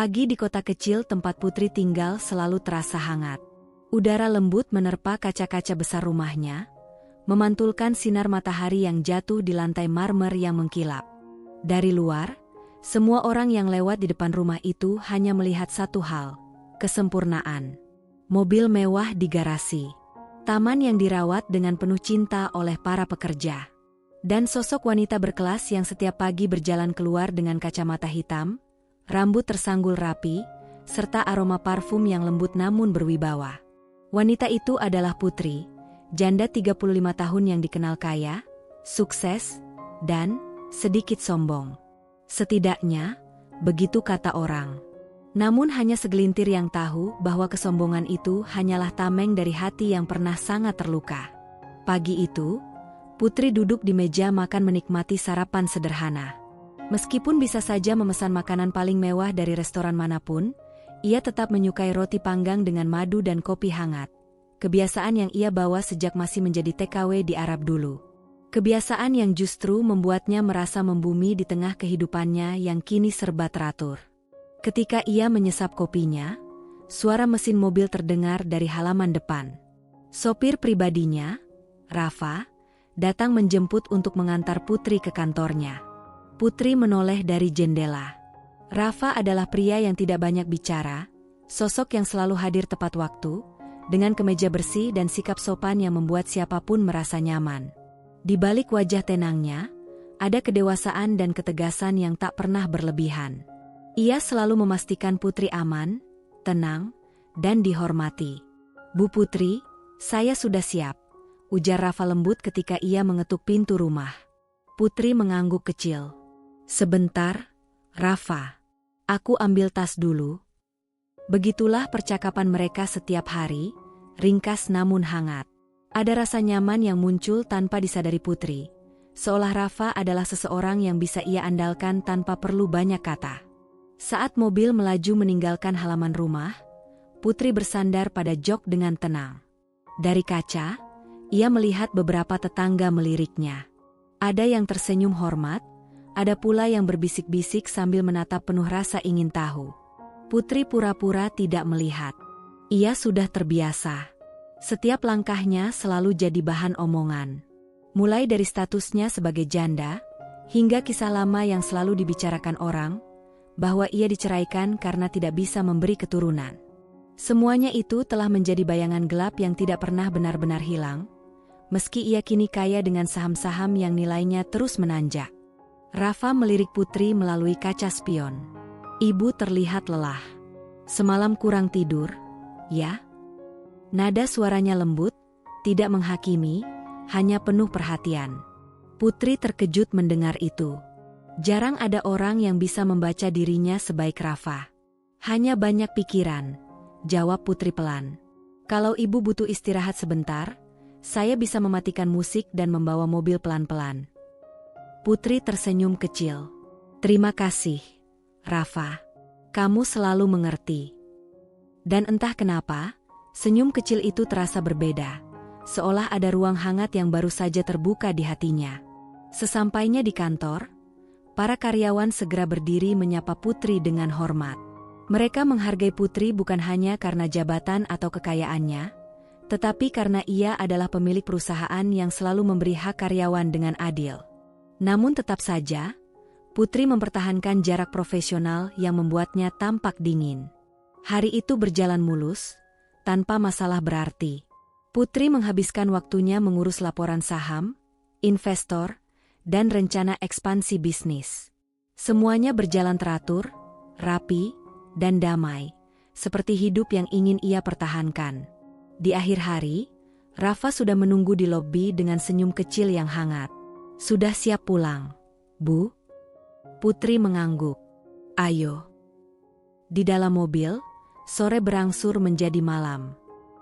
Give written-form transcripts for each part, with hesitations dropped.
Pagi di kota kecil tempat Putri tinggal selalu terasa hangat. Udara lembut menerpa kaca-kaca besar rumahnya, memantulkan sinar matahari yang jatuh di lantai marmer yang mengkilap. Dari luar, semua orang yang lewat di depan rumah itu hanya melihat satu hal, kesempurnaan. Mobil mewah di garasi, taman yang dirawat dengan penuh cinta oleh para pekerja, dan sosok wanita berkelas yang setiap pagi berjalan keluar dengan kacamata hitam, rambut tersanggul rapi, serta aroma parfum yang lembut namun berwibawa. Wanita itu adalah Putri, janda 35 tahun yang dikenal kaya, sukses, dan sedikit sombong. Setidaknya, begitu kata orang. Namun hanya segelintir yang tahu bahwa kesombongan itu hanyalah tameng dari hati yang pernah sangat terluka. Pagi itu, Putri duduk di meja makan menikmati sarapan sederhana. Meskipun bisa saja memesan makanan paling mewah dari restoran manapun, ia tetap menyukai roti panggang dengan madu dan kopi hangat. Kebiasaan yang ia bawa sejak masih menjadi TKW di Arab dulu. Kebiasaan yang justru membuatnya merasa membumi di tengah kehidupannya yang kini serba teratur. Ketika ia menyesap kopinya, suara mesin mobil terdengar dari halaman depan. Sopir pribadinya, Rafa, datang menjemput untuk mengantar Putri ke kantornya. Putri menoleh dari jendela. Rafa adalah pria yang tidak banyak bicara, sosok yang selalu hadir tepat waktu, dengan kemeja bersih dan sikap sopan yang membuat siapapun merasa nyaman. Di balik wajah tenangnya, ada kedewasaan dan ketegasan yang tak pernah berlebihan. Ia selalu memastikan Putri aman, tenang, dan dihormati. "Bu Putri, saya sudah siap," ujar Rafa lembut ketika ia mengetuk pintu rumah. Putri mengangguk kecil. "Sebentar, Rafa. Aku ambil tas dulu." Begitulah percakapan mereka setiap hari, ringkas namun hangat. Ada rasa nyaman yang muncul tanpa disadari Putri, seolah Rafa adalah seseorang yang bisa ia andalkan tanpa perlu banyak kata. Saat mobil melaju meninggalkan halaman rumah, Putri bersandar pada jok dengan tenang. Dari kaca, ia melihat beberapa tetangga meliriknya. Ada yang tersenyum hormat, ada pula yang berbisik-bisik sambil menatap penuh rasa ingin tahu. Putri pura-pura tidak melihat. Ia sudah terbiasa. Setiap langkahnya selalu jadi bahan omongan. Mulai dari statusnya sebagai janda, hingga kisah lama yang selalu dibicarakan orang, bahwa ia diceraikan karena tidak bisa memberi keturunan. Semuanya itu telah menjadi bayangan gelap yang tidak pernah benar-benar hilang, meski ia kini kaya dengan saham-saham yang nilainya terus menanjak. Rafa melirik Putri melalui kaca spion. "Ibu terlihat lelah. Semalam kurang tidur, ya?" Nada suaranya lembut, tidak menghakimi, hanya penuh perhatian. Putri terkejut mendengar itu. Jarang ada orang yang bisa membaca dirinya sebaik Rafa. "Hanya banyak pikiran," jawab Putri pelan. "Kalau ibu butuh istirahat sebentar, saya bisa mematikan musik dan membawa mobil pelan-pelan." Putri tersenyum kecil. "Terima kasih, Rafa. Kamu selalu mengerti." Dan entah kenapa, senyum kecil itu terasa berbeda, seolah ada ruang hangat yang baru saja terbuka di hatinya. Sesampainya di kantor, para karyawan segera berdiri menyapa Putri dengan hormat. Mereka menghargai Putri bukan hanya karena jabatan atau kekayaannya, tetapi karena ia adalah pemilik perusahaan yang selalu memberi hak karyawan dengan adil. Namun tetap saja, Putri mempertahankan jarak profesional yang membuatnya tampak dingin. Hari itu berjalan mulus, tanpa masalah berarti. Putri menghabiskan waktunya mengurus laporan saham, investor, dan rencana ekspansi bisnis. Semuanya berjalan teratur, rapi, dan damai, seperti hidup yang ingin ia pertahankan. Di akhir hari, Rafa sudah menunggu di lobi dengan senyum kecil yang hangat. "Sudah siap pulang, Bu?" Putri mengangguk. "Ayo." Di dalam mobil, sore berangsur menjadi malam.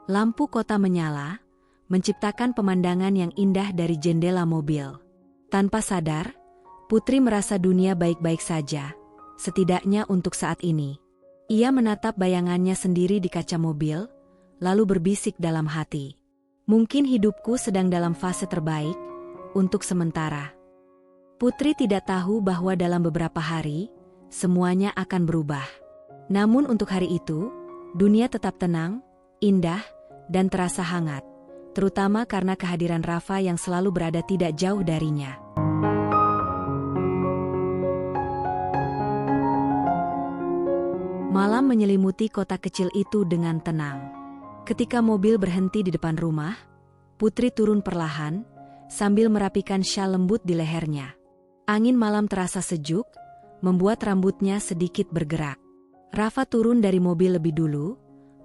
Lampu kota menyala, menciptakan pemandangan yang indah dari jendela mobil. Tanpa sadar, Putri merasa dunia baik-baik saja, setidaknya untuk saat ini. Ia menatap bayangannya sendiri di kaca mobil, lalu berbisik dalam hati. "Mungkin hidupku sedang dalam fase terbaik, untuk sementara." Putri tidak tahu bahwa dalam beberapa hari, semuanya akan berubah. Namun untuk hari itu, dunia tetap tenang, indah, dan terasa hangat, terutama karena kehadiran Rafa yang selalu berada tidak jauh darinya. Malam menyelimuti kota kecil itu dengan tenang. Ketika mobil berhenti di depan rumah, Putri turun perlahan, sambil merapikan syal lembut di lehernya. Angin malam terasa sejuk, membuat rambutnya sedikit bergerak. Rafa turun dari mobil lebih dulu,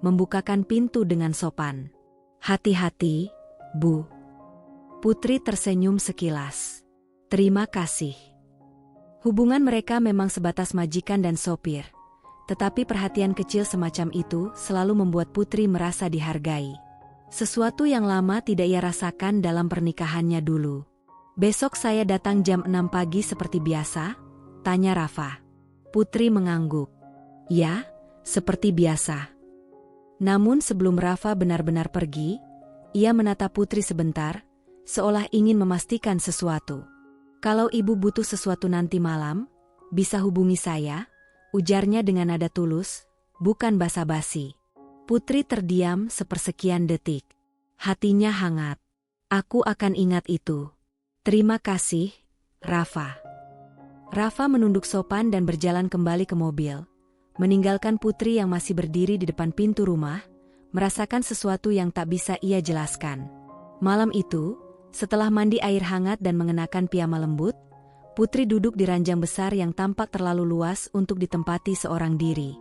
membukakan pintu dengan sopan. "Hati-hati, Bu." Putri tersenyum sekilas. "Terima kasih." Hubungan mereka memang sebatas majikan dan sopir. Tetapi perhatian kecil semacam itu selalu membuat Putri merasa dihargai. Sesuatu yang lama tidak ia rasakan dalam pernikahannya dulu. "Besok saya datang jam 6 pagi seperti biasa?" tanya Rafa. Putri mengangguk. "Ya, seperti biasa." Namun sebelum Rafa benar-benar pergi, ia menatap Putri sebentar, seolah ingin memastikan sesuatu. "Kalau ibu butuh sesuatu nanti malam, bisa hubungi saya," ujarnya dengan nada tulus, bukan basa-basi. Putri terdiam sepersekian detik. Hatinya hangat. "Aku akan ingat itu. Terima kasih, Rafa." Rafa menunduk sopan dan berjalan kembali ke mobil, meninggalkan Putri yang masih berdiri di depan pintu rumah, merasakan sesuatu yang tak bisa ia jelaskan. Malam itu, setelah mandi air hangat dan mengenakan piyama lembut, Putri duduk di ranjang besar yang tampak terlalu luas untuk ditempati seorang diri.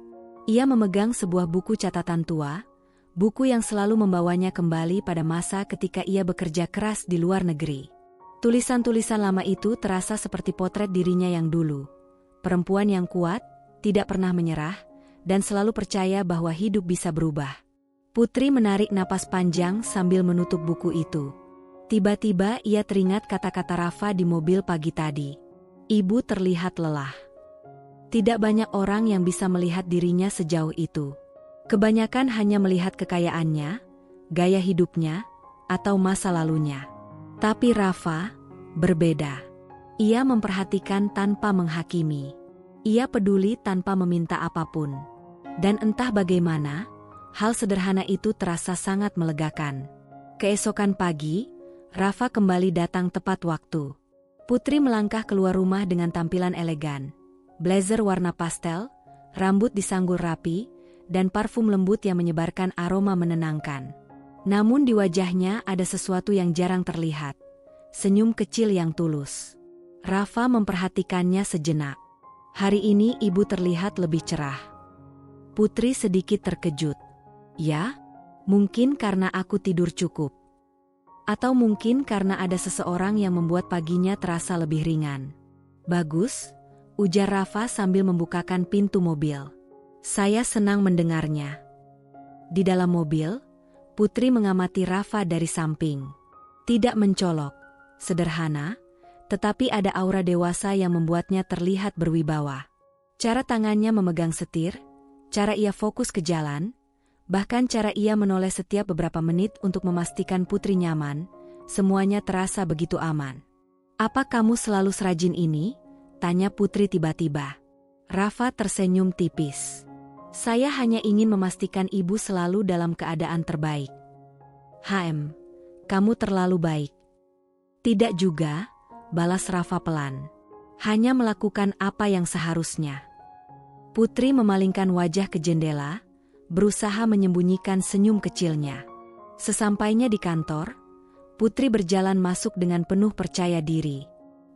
Ia memegang sebuah buku catatan tua, buku yang selalu membawanya kembali pada masa ketika ia bekerja keras di luar negeri. Tulisan-tulisan lama itu terasa seperti potret dirinya yang dulu. Perempuan yang kuat, tidak pernah menyerah, dan selalu percaya bahwa hidup bisa berubah. Putri menarik napas panjang sambil menutup buku itu. Tiba-tiba ia teringat kata-kata Rafa di mobil pagi tadi. "Ibu terlihat lelah." Tidak banyak orang yang bisa melihat dirinya sejauh itu. Kebanyakan hanya melihat kekayaannya, gaya hidupnya, atau masa lalunya. Tapi Rafa berbeda. Ia memperhatikan tanpa menghakimi. Ia peduli tanpa meminta apapun. Dan entah bagaimana, hal sederhana itu terasa sangat melegakan. Keesokan pagi, Rafa kembali datang tepat waktu. Putri melangkah keluar rumah dengan tampilan elegan. Blazer warna pastel, rambut disanggul rapi, dan parfum lembut yang menyebarkan aroma menenangkan. Namun di wajahnya ada sesuatu yang jarang terlihat. Senyum kecil yang tulus. Rafa memperhatikannya sejenak. "Hari ini ibu terlihat lebih cerah." Putri sedikit terkejut. "Ya, mungkin karena aku tidur cukup. Atau mungkin karena ada seseorang yang membuat paginya terasa lebih ringan." "Bagus," ujar Rafa sambil membukakan pintu mobil. "Saya senang mendengarnya." Di dalam mobil, Putri mengamati Rafa dari samping. Tidak mencolok, sederhana, tetapi ada aura dewasa yang membuatnya terlihat berwibawa. Cara tangannya memegang setir, cara ia fokus ke jalan, bahkan cara ia menoleh setiap beberapa menit untuk memastikan Putri nyaman, semuanya terasa begitu aman. "Apa kamu selalu serajin ini?" tanya Putri tiba-tiba. Rafa tersenyum tipis. "Saya hanya ingin memastikan ibu selalu dalam keadaan terbaik." Kamu terlalu baik." "Tidak juga," balas Rafa pelan. "Hanya melakukan apa yang seharusnya." Putri memalingkan wajah ke jendela, berusaha menyembunyikan senyum kecilnya. Sesampainya di kantor, Putri berjalan masuk dengan penuh percaya diri.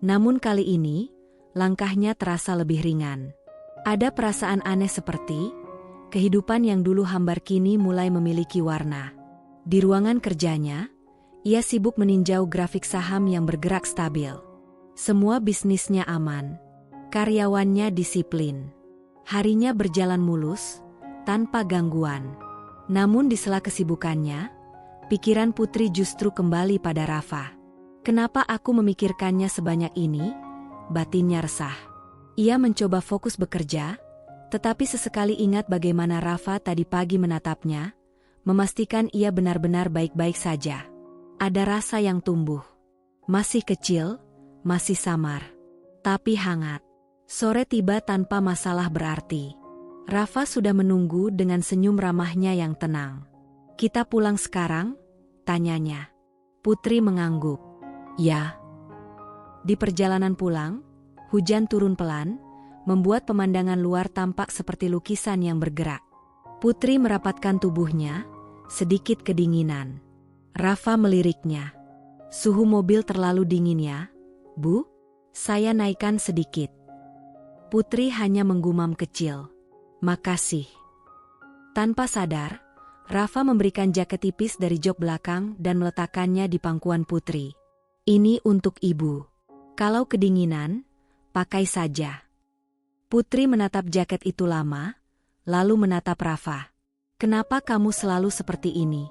Namun kali ini, langkahnya terasa lebih ringan. Ada perasaan aneh seperti, kehidupan yang dulu hambar kini mulai memiliki warna. Di ruangan kerjanya, ia sibuk meninjau grafik saham yang bergerak stabil. Semua bisnisnya aman. Karyawannya disiplin. Harinya berjalan mulus, tanpa gangguan. Namun di sela kesibukannya, pikiran Putri justru kembali pada Rafa. "Kenapa aku memikirkannya sebanyak ini?" batinnya resah. Ia mencoba fokus bekerja, tetapi sesekali ingat bagaimana Rafa tadi pagi menatapnya, memastikan ia benar-benar baik-baik saja. Ada rasa yang tumbuh. Masih kecil, masih samar, tapi hangat. Sore tiba tanpa masalah berarti. Rafa sudah menunggu dengan senyum ramahnya yang tenang. "Kita pulang sekarang?" tanyanya. Putri mengangguk. "Ya." Di perjalanan pulang, hujan turun pelan, membuat pemandangan luar tampak seperti lukisan yang bergerak. Putri merapatkan tubuhnya, sedikit kedinginan. Rafa meliriknya. "Suhu mobil terlalu dingin ya, Bu? Saya naikkan sedikit." Putri hanya menggumam kecil. "Makasih." Tanpa sadar, Rafa memberikan jaket tipis dari jok belakang dan meletakkannya di pangkuan Putri. "Ini untuk Ibu. Kalau kedinginan, pakai saja." Putri menatap jaket itu lama, lalu menatap Rafa. "Kenapa kamu selalu seperti ini?"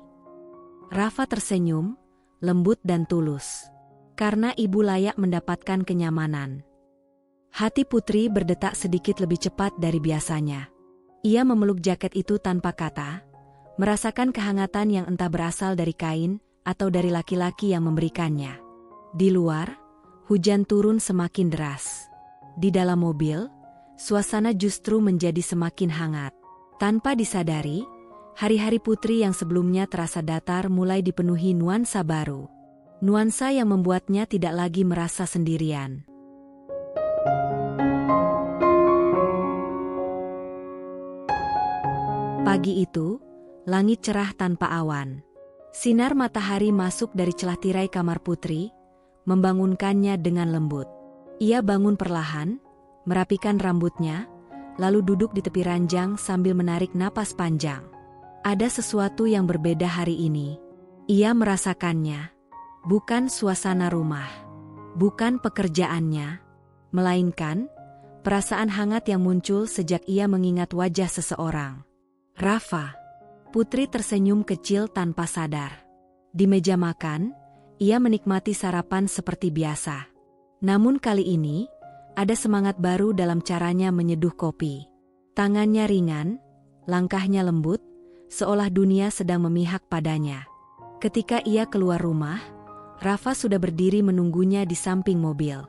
Rafa tersenyum, lembut dan tulus. "Karena Ibu layak mendapatkan kenyamanan." Hati Putri berdetak sedikit lebih cepat dari biasanya. Ia memeluk jaket itu tanpa kata, merasakan kehangatan yang entah berasal dari kain atau dari laki-laki yang memberikannya. Di luar, hujan turun semakin deras. Di dalam mobil, suasana justru menjadi semakin hangat. Tanpa disadari, hari-hari Putri yang sebelumnya terasa datar mulai dipenuhi nuansa baru. Nuansa yang membuatnya tidak lagi merasa sendirian. Pagi itu, langit cerah tanpa awan. Sinar matahari masuk dari celah tirai kamar Putri, membangunkannya dengan lembut. Ia bangun perlahan, merapikan rambutnya, lalu duduk di tepi ranjang sambil menarik napas panjang. Ada sesuatu yang berbeda hari ini. Ia merasakannya. Bukan suasana rumah, bukan pekerjaannya, melainkan perasaan hangat yang muncul sejak ia mengingat wajah seseorang. "Rafa." Putri tersenyum kecil tanpa sadar. Di meja makan, ia menikmati sarapan seperti biasa. Namun kali ini, ada semangat baru dalam caranya menyeduh kopi. Tangannya ringan, langkahnya lembut, seolah dunia sedang memihak padanya. Ketika ia keluar rumah, Rafa sudah berdiri menunggunya di samping mobil.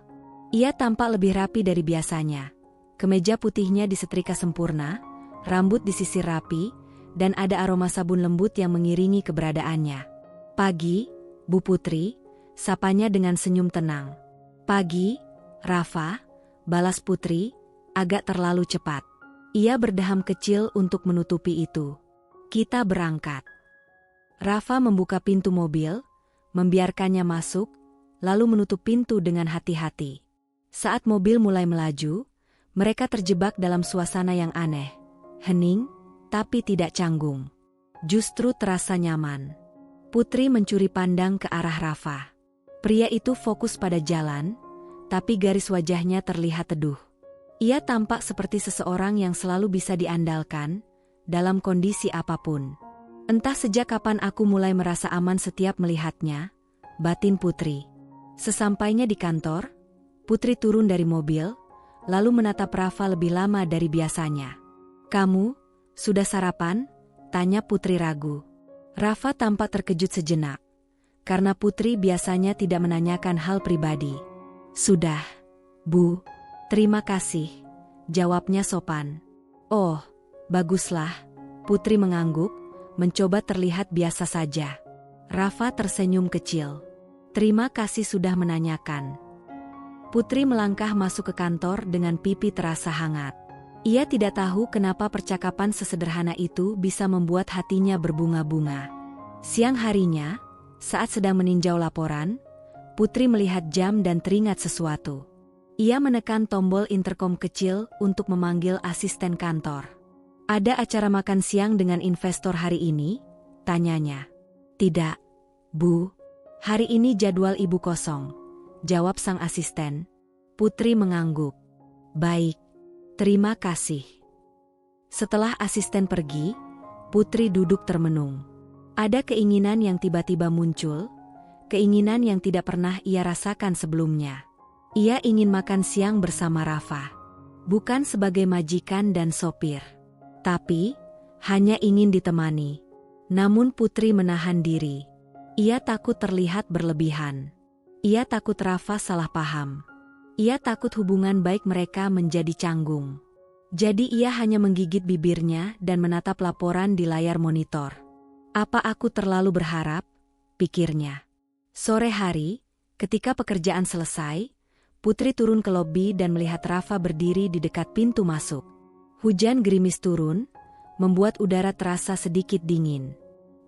Ia tampak lebih rapi dari biasanya. Kemeja putihnya disetrika sempurna, rambut disisir rapi, dan ada aroma sabun lembut yang mengiringi keberadaannya. "Pagi, Bu Putri," sapanya dengan senyum tenang. "Pagi, Rafa," balas Putri, agak terlalu cepat. Ia berdeham kecil untuk menutupi itu. "Kita berangkat." Rafa membuka pintu mobil, membiarkannya masuk, lalu menutup pintu dengan hati-hati. Saat mobil mulai melaju, mereka terjebak dalam suasana yang aneh. Hening, tapi tidak canggung. Justru terasa nyaman. Putri mencuri pandang ke arah Rafa. Pria itu fokus pada jalan, tapi garis wajahnya terlihat teduh. Ia tampak seperti seseorang yang selalu bisa diandalkan, dalam kondisi apapun. "Entah sejak kapan aku mulai merasa aman setiap melihatnya," batin Putri. Sesampainya di kantor, Putri turun dari mobil, lalu menatap Rafa lebih lama dari biasanya. "Kamu, sudah sarapan?" tanya Putri ragu. Rafa tampak terkejut sejenak, karena Putri biasanya tidak menanyakan hal pribadi. "Sudah, Bu. Terima kasih," jawabnya sopan. "Oh, baguslah." Putri mengangguk, mencoba terlihat biasa saja. Rafa tersenyum kecil. "Terima kasih sudah menanyakan." Putri melangkah masuk ke kantor dengan pipi terasa hangat. Ia tidak tahu kenapa percakapan sesederhana itu bisa membuat hatinya berbunga-bunga. Siang harinya, saat sedang meninjau laporan, Putri melihat jam dan teringat sesuatu. Ia menekan tombol interkom kecil untuk memanggil asisten kantor. "Ada acara makan siang dengan investor hari ini?" tanyanya. "Tidak, Bu. Hari ini jadwal Ibu kosong," jawab sang asisten. Putri mengangguk. "Baik. Terima kasih." Setelah asisten pergi, Putri duduk termenung. Ada keinginan yang tiba-tiba muncul, keinginan yang tidak pernah ia rasakan sebelumnya. Ia ingin makan siang bersama Rafa. Bukan sebagai majikan dan sopir, tapi hanya ingin ditemani. Namun Putri menahan diri. Ia takut terlihat berlebihan. Ia takut Rafa salah paham. Ia takut hubungan baik mereka menjadi canggung. Jadi ia hanya menggigit bibirnya dan menatap laporan di layar monitor. Apa aku terlalu berharap? Pikirnya. Sore hari, ketika pekerjaan selesai, Putri turun ke lobi dan melihat Rafa berdiri di dekat pintu masuk. Hujan gerimis turun, membuat udara terasa sedikit dingin.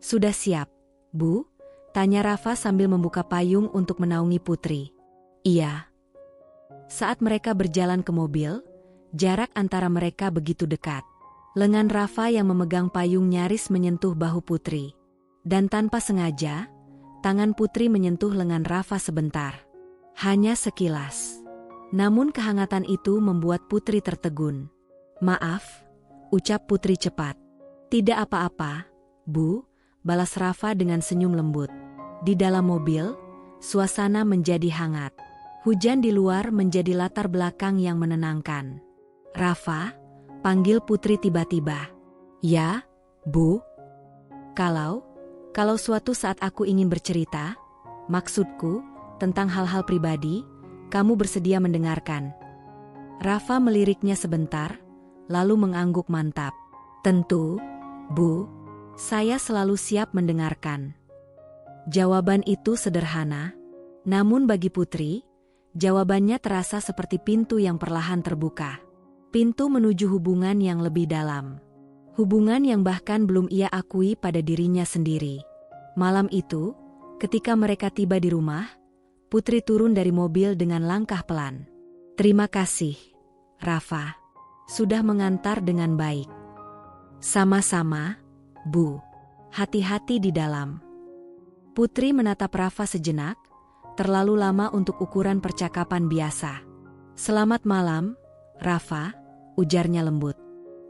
Sudah siap, Bu? Tanya Rafa sambil membuka payung untuk menaungi Putri. Iya. Saat mereka berjalan ke mobil, jarak antara mereka begitu dekat. Lengan Rafa yang memegang payung nyaris menyentuh bahu Putri. Dan tanpa sengaja, tangan Putri menyentuh lengan Rafa sebentar. Hanya sekilas. Namun kehangatan itu membuat Putri tertegun. Maaf, ucap Putri cepat. Tidak apa-apa, Bu, balas Rafa dengan senyum lembut. Di dalam mobil, suasana menjadi hangat. Hujan di luar menjadi latar belakang yang menenangkan. Rafa, panggil Putri tiba-tiba. Ya, Bu. Kalau suatu saat aku ingin bercerita, maksudku, tentang hal-hal pribadi, kamu bersedia mendengarkan. Rafa meliriknya sebentar, lalu mengangguk mantap. Tentu, Bu. Saya selalu siap mendengarkan. Jawaban itu sederhana, namun bagi Putri, jawabannya terasa seperti pintu yang perlahan terbuka. Pintu menuju hubungan yang lebih dalam. Hubungan yang bahkan belum ia akui pada dirinya sendiri. Malam itu, ketika mereka tiba di rumah, Putri turun dari mobil dengan langkah pelan. Terima kasih, Rafa. Sudah mengantar dengan baik. Sama-sama, Bu. Hati-hati di dalam. Putri menatap Rafa sejenak, terlalu lama untuk ukuran percakapan biasa. Selamat malam, Rafa, ujarnya lembut.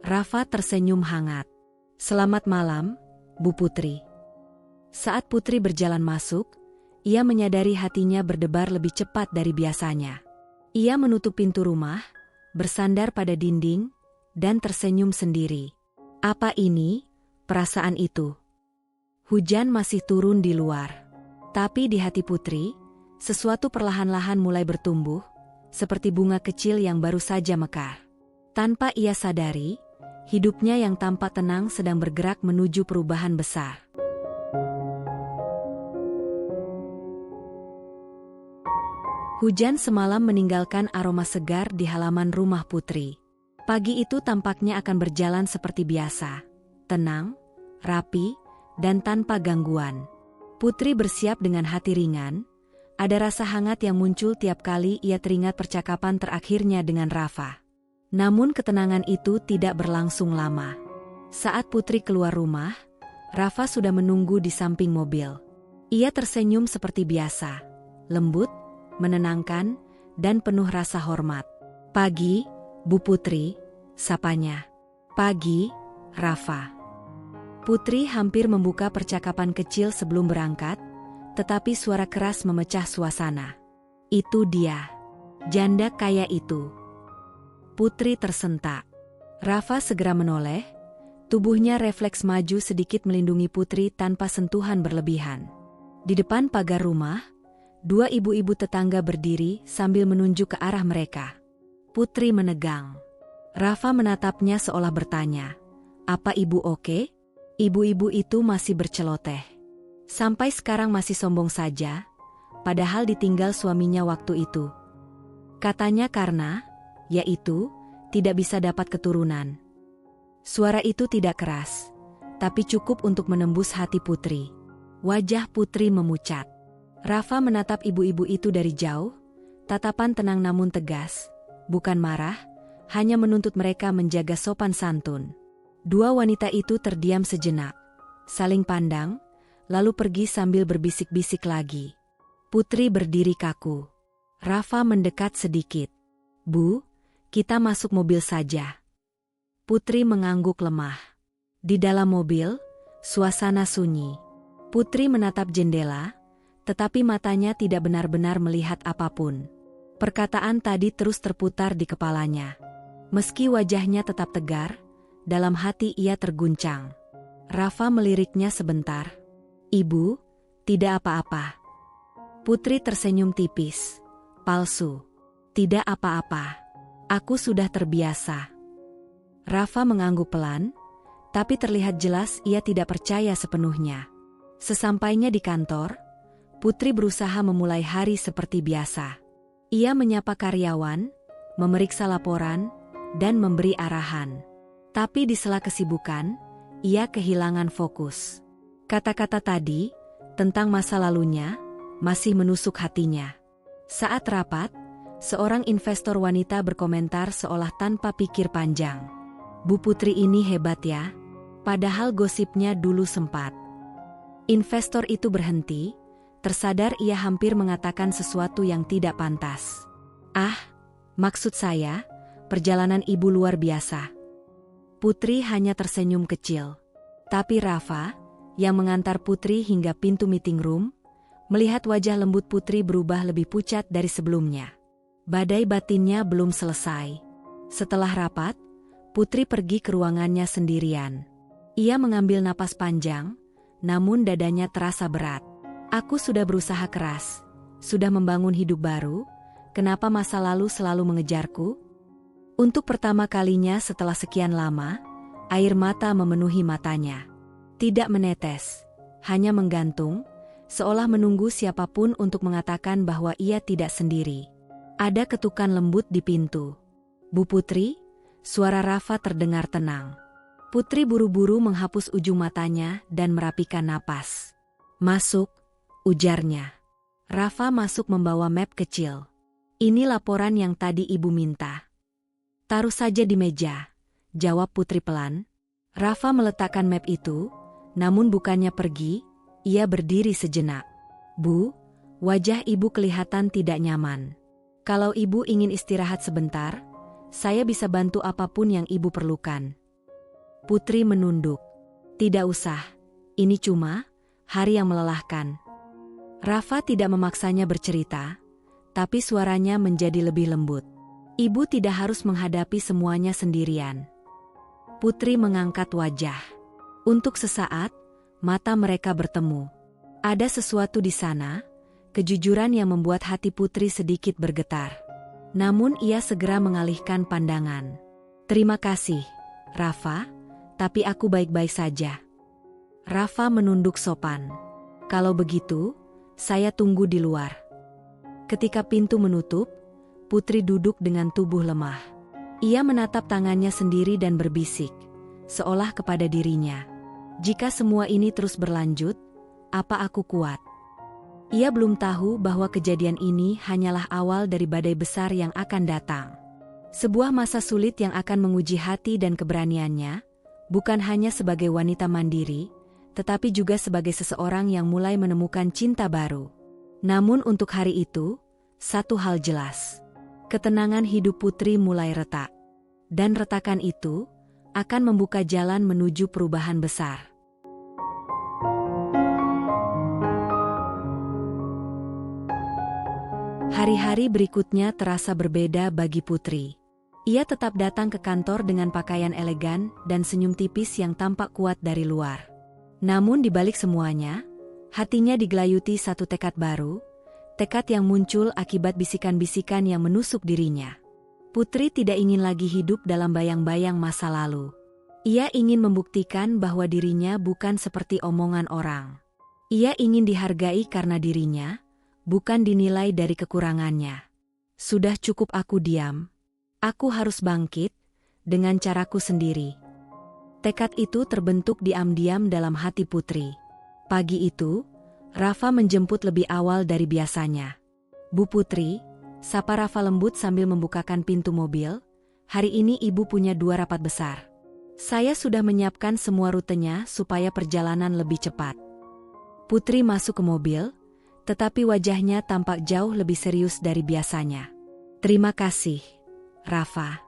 Rafa tersenyum hangat. Selamat malam, Bu Putri. Saat Putri berjalan masuk, ia menyadari hatinya berdebar lebih cepat dari biasanya. Ia menutup pintu rumah, bersandar pada dinding, dan tersenyum sendiri. Apa ini, perasaan itu? Hujan masih turun di luar. Tapi di hati Putri, sesuatu perlahan-lahan mulai bertumbuh, seperti bunga kecil yang baru saja mekar. Tanpa ia sadari, hidupnya yang tampak tenang sedang bergerak menuju perubahan besar. Hujan semalam meninggalkan aroma segar di halaman rumah Putri. Pagi itu tampaknya akan berjalan seperti biasa, tenang, rapi, dan tanpa gangguan. Putri bersiap dengan hati ringan. Ada rasa hangat yang muncul tiap kali ia teringat percakapan terakhirnya dengan Rafa. Namun ketenangan itu tidak berlangsung lama. Saat Putri keluar rumah, Rafa sudah menunggu di samping mobil. Ia tersenyum seperti biasa, lembut, menenangkan, dan penuh rasa hormat. Pagi, Bu Putri, sapanya. Pagi, Rafa. Putri hampir membuka percakapan kecil sebelum berangkat, tetapi suara keras memecah suasana. Itu dia. Janda kaya itu. Putri tersentak. Rafa segera menoleh, tubuhnya refleks maju sedikit melindungi Putri tanpa sentuhan berlebihan. Di depan pagar rumah, dua ibu-ibu tetangga berdiri sambil menunjuk ke arah mereka. Putri menegang. Rafa menatapnya seolah bertanya, "Apa ibu oke?" Ibu-ibu itu masih berceloteh. Sampai sekarang masih sombong saja, padahal ditinggal suaminya waktu itu. Katanya karena, yaitu, tidak bisa dapat keturunan. Suara itu tidak keras, tapi cukup untuk menembus hati Putri. Wajah Putri memucat. Rafa menatap ibu-ibu itu dari jauh, tatapan tenang namun tegas, bukan marah, hanya menuntut mereka menjaga sopan santun. Dua wanita itu terdiam sejenak, saling pandang, lalu pergi sambil berbisik-bisik lagi. Putri berdiri kaku. Rafa mendekat sedikit. "Bu, kita masuk mobil saja." Putri mengangguk lemah. Di dalam mobil, suasana sunyi. Putri menatap jendela, tetapi matanya tidak benar-benar melihat apapun. Perkataan tadi terus terputar di kepalanya. Meski wajahnya tetap tegar, dalam hati ia terguncang. Rafa meliriknya sebentar. "Ibu, tidak apa-apa." Putri tersenyum tipis. "Palsu. Tidak apa-apa. Aku sudah terbiasa." Rafa mengangguk pelan, tapi terlihat jelas ia tidak percaya sepenuhnya. Sesampainya di kantor, Putri berusaha memulai hari seperti biasa. Ia menyapa karyawan, memeriksa laporan, dan memberi arahan. Tapi di sela kesibukan, ia kehilangan fokus. Kata-kata tadi, tentang masa lalunya, masih menusuk hatinya. Saat rapat, seorang investor wanita berkomentar seolah tanpa pikir panjang. Bu Putri ini hebat ya, padahal gosipnya dulu sempat. Investor itu berhenti, tersadar ia hampir mengatakan sesuatu yang tidak pantas. Ah, maksud saya, perjalanan ibu luar biasa. Putri hanya tersenyum kecil. Tapi Rafa, yang mengantar Putri hingga pintu meeting room, melihat wajah lembut Putri berubah lebih pucat dari sebelumnya. Badai batinnya belum selesai. Setelah rapat, Putri pergi ke ruangannya sendirian. Ia mengambil napas panjang, namun dadanya terasa berat. Aku sudah berusaha keras, sudah membangun hidup baru, kenapa masa lalu selalu mengejarku? Untuk pertama kalinya setelah sekian lama, air mata memenuhi matanya. Tidak menetes, hanya menggantung, seolah menunggu siapapun untuk mengatakan bahwa ia tidak sendiri. Ada ketukan lembut di pintu. Bu Putri, suara Rafa terdengar tenang. Putri buru-buru menghapus ujung matanya dan merapikan napas. Masuk, ujarnya. Rafa masuk membawa map kecil. Ini laporan yang tadi ibu minta. Taruh saja di meja, jawab Putri pelan. Rafa meletakkan map itu, namun bukannya pergi, ia berdiri sejenak. Bu, wajah ibu kelihatan tidak nyaman. Kalau ibu ingin istirahat sebentar, saya bisa bantu apapun yang ibu perlukan. Putri menunduk. Tidak usah, ini cuma hari yang melelahkan. Rafa tidak memaksanya bercerita, tapi suaranya menjadi lebih lembut. Ibu tidak harus menghadapi semuanya sendirian. Putri mengangkat wajah. Untuk sesaat, mata mereka bertemu. Ada sesuatu di sana, kejujuran yang membuat hati Putri sedikit bergetar. Namun ia segera mengalihkan pandangan. Terima kasih, Rafa. Tapi aku baik-baik saja. Rafa menunduk sopan. Kalau begitu, saya tunggu di luar. Ketika pintu menutup, Putri duduk dengan tubuh lemah. Ia menatap tangannya sendiri dan berbisik, seolah kepada dirinya. Jika semua ini terus berlanjut, apa aku kuat? Ia belum tahu bahwa kejadian ini hanyalah awal dari badai besar yang akan datang. Sebuah masa sulit yang akan menguji hati dan keberaniannya, bukan hanya sebagai wanita mandiri, tetapi juga sebagai seseorang yang mulai menemukan cinta baru. Namun untuk hari itu, satu hal jelas. Ketenangan hidup Putri mulai retak. Dan retakan itu akan membuka jalan menuju perubahan besar. Hari-hari berikutnya terasa berbeda bagi Putri. Ia tetap datang ke kantor dengan pakaian elegan dan senyum tipis yang tampak kuat dari luar. Namun di balik semuanya, hatinya digelayuti satu tekad baru, tekad yang muncul akibat bisikan-bisikan yang menusuk dirinya. Putri tidak ingin lagi hidup dalam bayang-bayang masa lalu. Ia ingin membuktikan bahwa dirinya bukan seperti omongan orang. Ia ingin dihargai karena dirinya, bukan dinilai dari kekurangannya. Sudah cukup aku diam. Aku harus bangkit, dengan caraku sendiri. Tekad itu terbentuk diam-diam dalam hati Putri. Pagi itu, Rafa menjemput lebih awal dari biasanya. Bu Putri, sapa Rafa lembut sambil membukakan pintu mobil, hari ini ibu punya 2 rapat besar. Saya sudah menyiapkan semua rutenya supaya perjalanan lebih cepat. Putri masuk ke mobil, tetapi wajahnya tampak jauh lebih serius dari biasanya. Terima kasih, Rafa.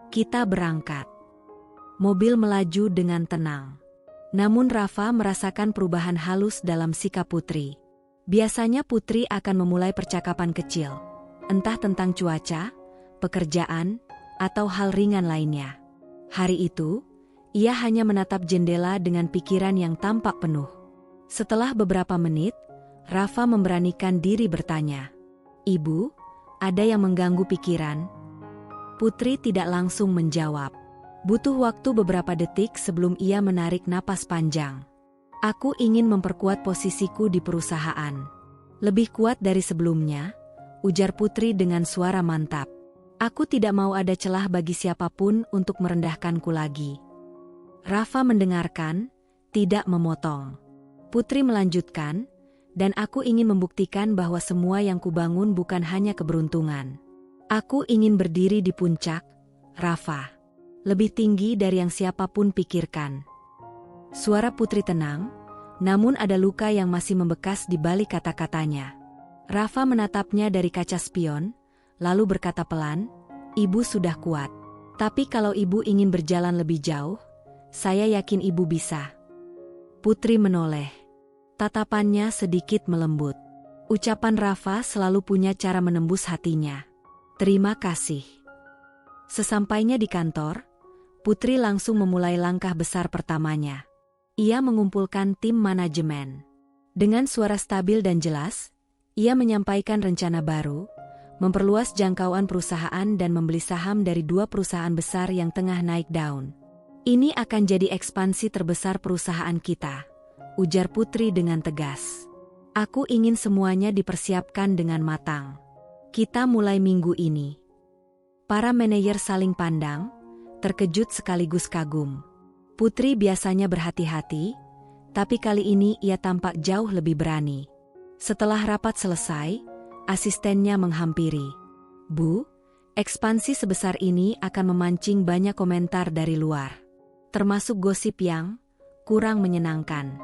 Kita berangkat. Mobil melaju dengan tenang. Namun Rafa merasakan perubahan halus dalam sikap Putri. Biasanya Putri akan memulai percakapan kecil, entah tentang cuaca, pekerjaan, atau hal ringan lainnya. Hari itu, ia hanya menatap jendela dengan pikiran yang tampak penuh. Setelah beberapa menit, Rafa memberanikan diri bertanya, "Ibu, ada yang mengganggu pikiran?" Putri tidak langsung menjawab. Butuh waktu beberapa detik sebelum ia menarik napas panjang. Aku ingin memperkuat posisiku di perusahaan. Lebih kuat dari sebelumnya, ujar Putri dengan suara mantap. Aku tidak mau ada celah bagi siapapun untuk merendahkanku lagi. Rafa mendengarkan, tidak memotong. Putri melanjutkan, dan aku ingin membuktikan bahwa semua yang kubangun bukan hanya keberuntungan. Aku ingin berdiri di puncak, Rafa. Lebih tinggi dari yang siapapun pikirkan. Suara Putri tenang, namun ada luka yang masih membekas di balik kata-katanya. Rafa menatapnya dari kaca spion, lalu berkata pelan, "Ibu sudah kuat. Tapi kalau ibu ingin berjalan lebih jauh, saya yakin ibu bisa." Putri menoleh. Tatapannya sedikit melembut. Ucapan Rafa selalu punya cara menembus hatinya. "Terima kasih." Sesampainya di kantor, Putri langsung memulai langkah besar pertamanya. Ia mengumpulkan tim manajemen. Dengan suara stabil dan jelas, ia menyampaikan rencana baru, memperluas jangkauan perusahaan dan membeli saham dari 2 perusahaan besar yang tengah naik daun. "Ini akan jadi ekspansi terbesar perusahaan kita," ujar Putri dengan tegas. "Aku ingin semuanya dipersiapkan dengan matang. Kita mulai minggu ini." Para manajer saling pandang, terkejut sekaligus kagum. Putri biasanya berhati-hati, tapi kali ini ia tampak jauh lebih berani. Setelah rapat selesai, asistennya menghampiri. "Bu, ekspansi sebesar ini akan memancing banyak komentar dari luar. Termasuk gosip yang kurang menyenangkan."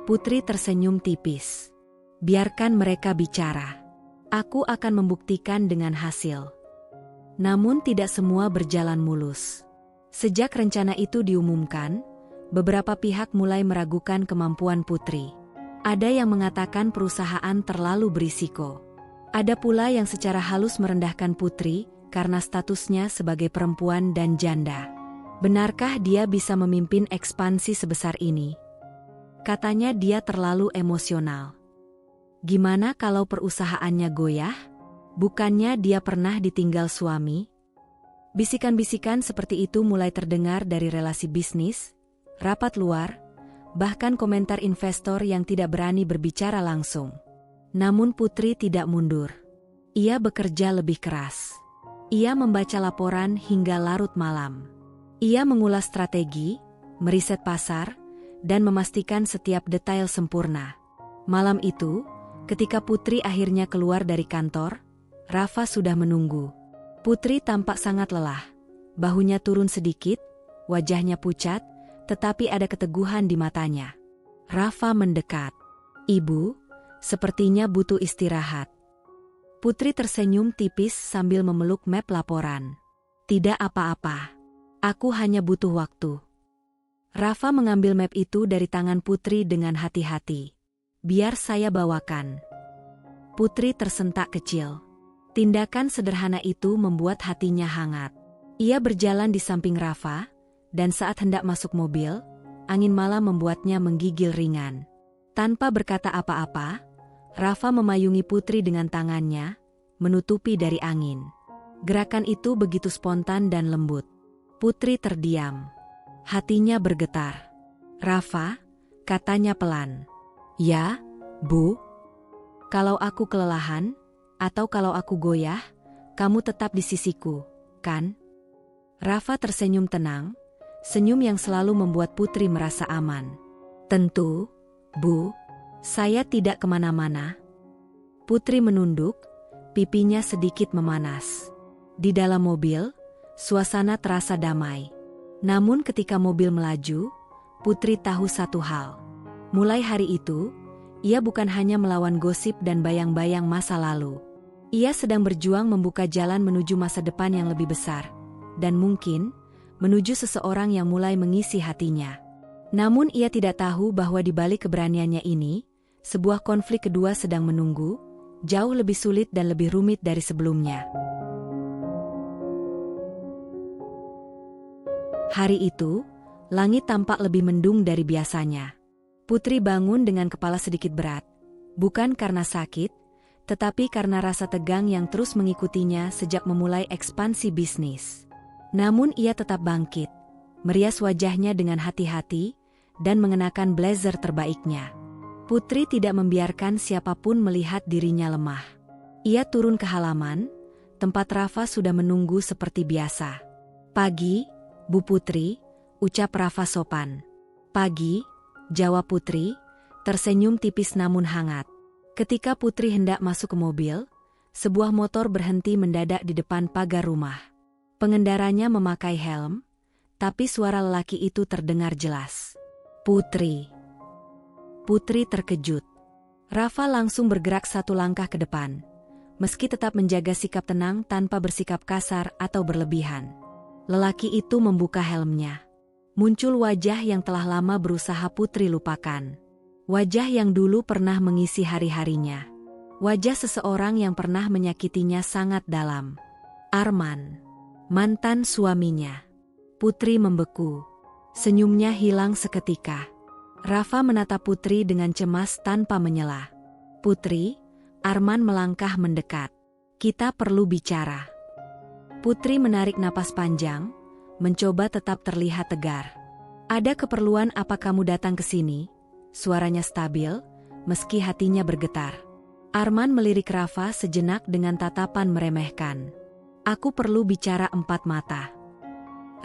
Putri tersenyum tipis. "Biarkan mereka bicara. Aku akan membuktikan dengan hasil." Namun tidak semua berjalan mulus. Sejak rencana itu diumumkan, beberapa pihak mulai meragukan kemampuan Putri. Ada yang mengatakan perusahaan terlalu berisiko. Ada pula yang secara halus merendahkan Putri karena statusnya sebagai perempuan dan janda. Benarkah dia bisa memimpin ekspansi sebesar ini? Katanya dia terlalu emosional. Gimana kalau perusahaannya goyah? Bukannya dia pernah ditinggal suami? Bisikan-bisikan seperti itu mulai terdengar dari relasi bisnis, rapat luar, bahkan komentar investor yang tidak berani berbicara langsung. Namun Putri tidak mundur. Ia bekerja lebih keras. Ia membaca laporan hingga larut malam. Ia mengulas strategi, meriset pasar, dan memastikan setiap detail sempurna. Malam itu, ketika Putri akhirnya keluar dari kantor, Rafa sudah menunggu. Putri tampak sangat lelah. Bahunya turun sedikit, wajahnya pucat, tetapi ada keteguhan di matanya. Rafa mendekat. "Ibu, sepertinya butuh istirahat." Putri tersenyum tipis sambil memeluk map laporan. "Tidak apa-apa. Aku hanya butuh waktu." Rafa mengambil map itu dari tangan Putri dengan hati-hati. "Biar saya bawakan." Putri tersentak kecil. Tindakan sederhana itu membuat hatinya hangat. Ia berjalan di samping Rafa, dan saat hendak masuk mobil, angin malam membuatnya menggigil ringan. Tanpa berkata apa-apa, Rafa memayungi Putri dengan tangannya, menutupi dari angin. Gerakan itu begitu spontan dan lembut. Putri terdiam. Hatinya bergetar. "Rafa," katanya pelan. "Ya, Bu. Kalau aku kelelahan, atau kalau aku goyah, kamu tetap di sisiku, kan?" Rafa tersenyum tenang, senyum yang selalu membuat Putri merasa aman. "Tentu, Bu. Saya tidak kemana-mana." Putri menunduk, pipinya sedikit memanas. Di dalam mobil, suasana terasa damai. Namun ketika mobil melaju, Putri tahu satu hal. Mulai hari itu, ia bukan hanya melawan gosip dan bayang-bayang masa lalu. Ia sedang berjuang membuka jalan menuju masa depan yang lebih besar, dan mungkin menuju seseorang yang mulai mengisi hatinya. Namun ia tidak tahu bahwa di balik keberaniannya ini, sebuah konflik kedua sedang menunggu, jauh lebih sulit dan lebih rumit dari sebelumnya. Hari itu, langit tampak lebih mendung dari biasanya. Putri bangun dengan kepala sedikit berat, bukan karena sakit, tetapi karena rasa tegang yang terus mengikutinya sejak memulai ekspansi bisnis. Namun ia tetap bangkit, merias wajahnya dengan hati-hati, dan mengenakan blazer terbaiknya. Putri tidak membiarkan siapapun melihat dirinya lemah. Ia turun ke halaman, tempat Rafa sudah menunggu seperti biasa. "Pagi, Bu Putri," ucap Rafa sopan. "Pagi," jawab Putri, tersenyum tipis namun hangat. Ketika Putri hendak masuk ke mobil, sebuah motor berhenti mendadak di depan pagar rumah. Pengendaranya memakai helm, tapi suara lelaki itu terdengar jelas. "Putri." Putri terkejut. Rafa langsung bergerak satu langkah ke depan, meski tetap menjaga sikap tenang tanpa bersikap kasar atau berlebihan. Lelaki itu membuka helmnya. Muncul wajah yang telah lama berusaha Putri lupakan. Wajah yang dulu pernah mengisi hari-harinya. Wajah seseorang yang pernah menyakitinya sangat dalam. Arman, mantan suaminya. Putri membeku. Senyumnya hilang seketika. Rafa menatap Putri dengan cemas tanpa menyela. "Putri," Arman melangkah mendekat. "Kita perlu bicara." Putri menarik napas panjang, mencoba tetap terlihat tegar. "Ada keperluan apa kamu datang ke sini?" Suaranya stabil, meski hatinya bergetar. Arman melirik Rafa sejenak dengan tatapan meremehkan. "Aku perlu bicara empat mata."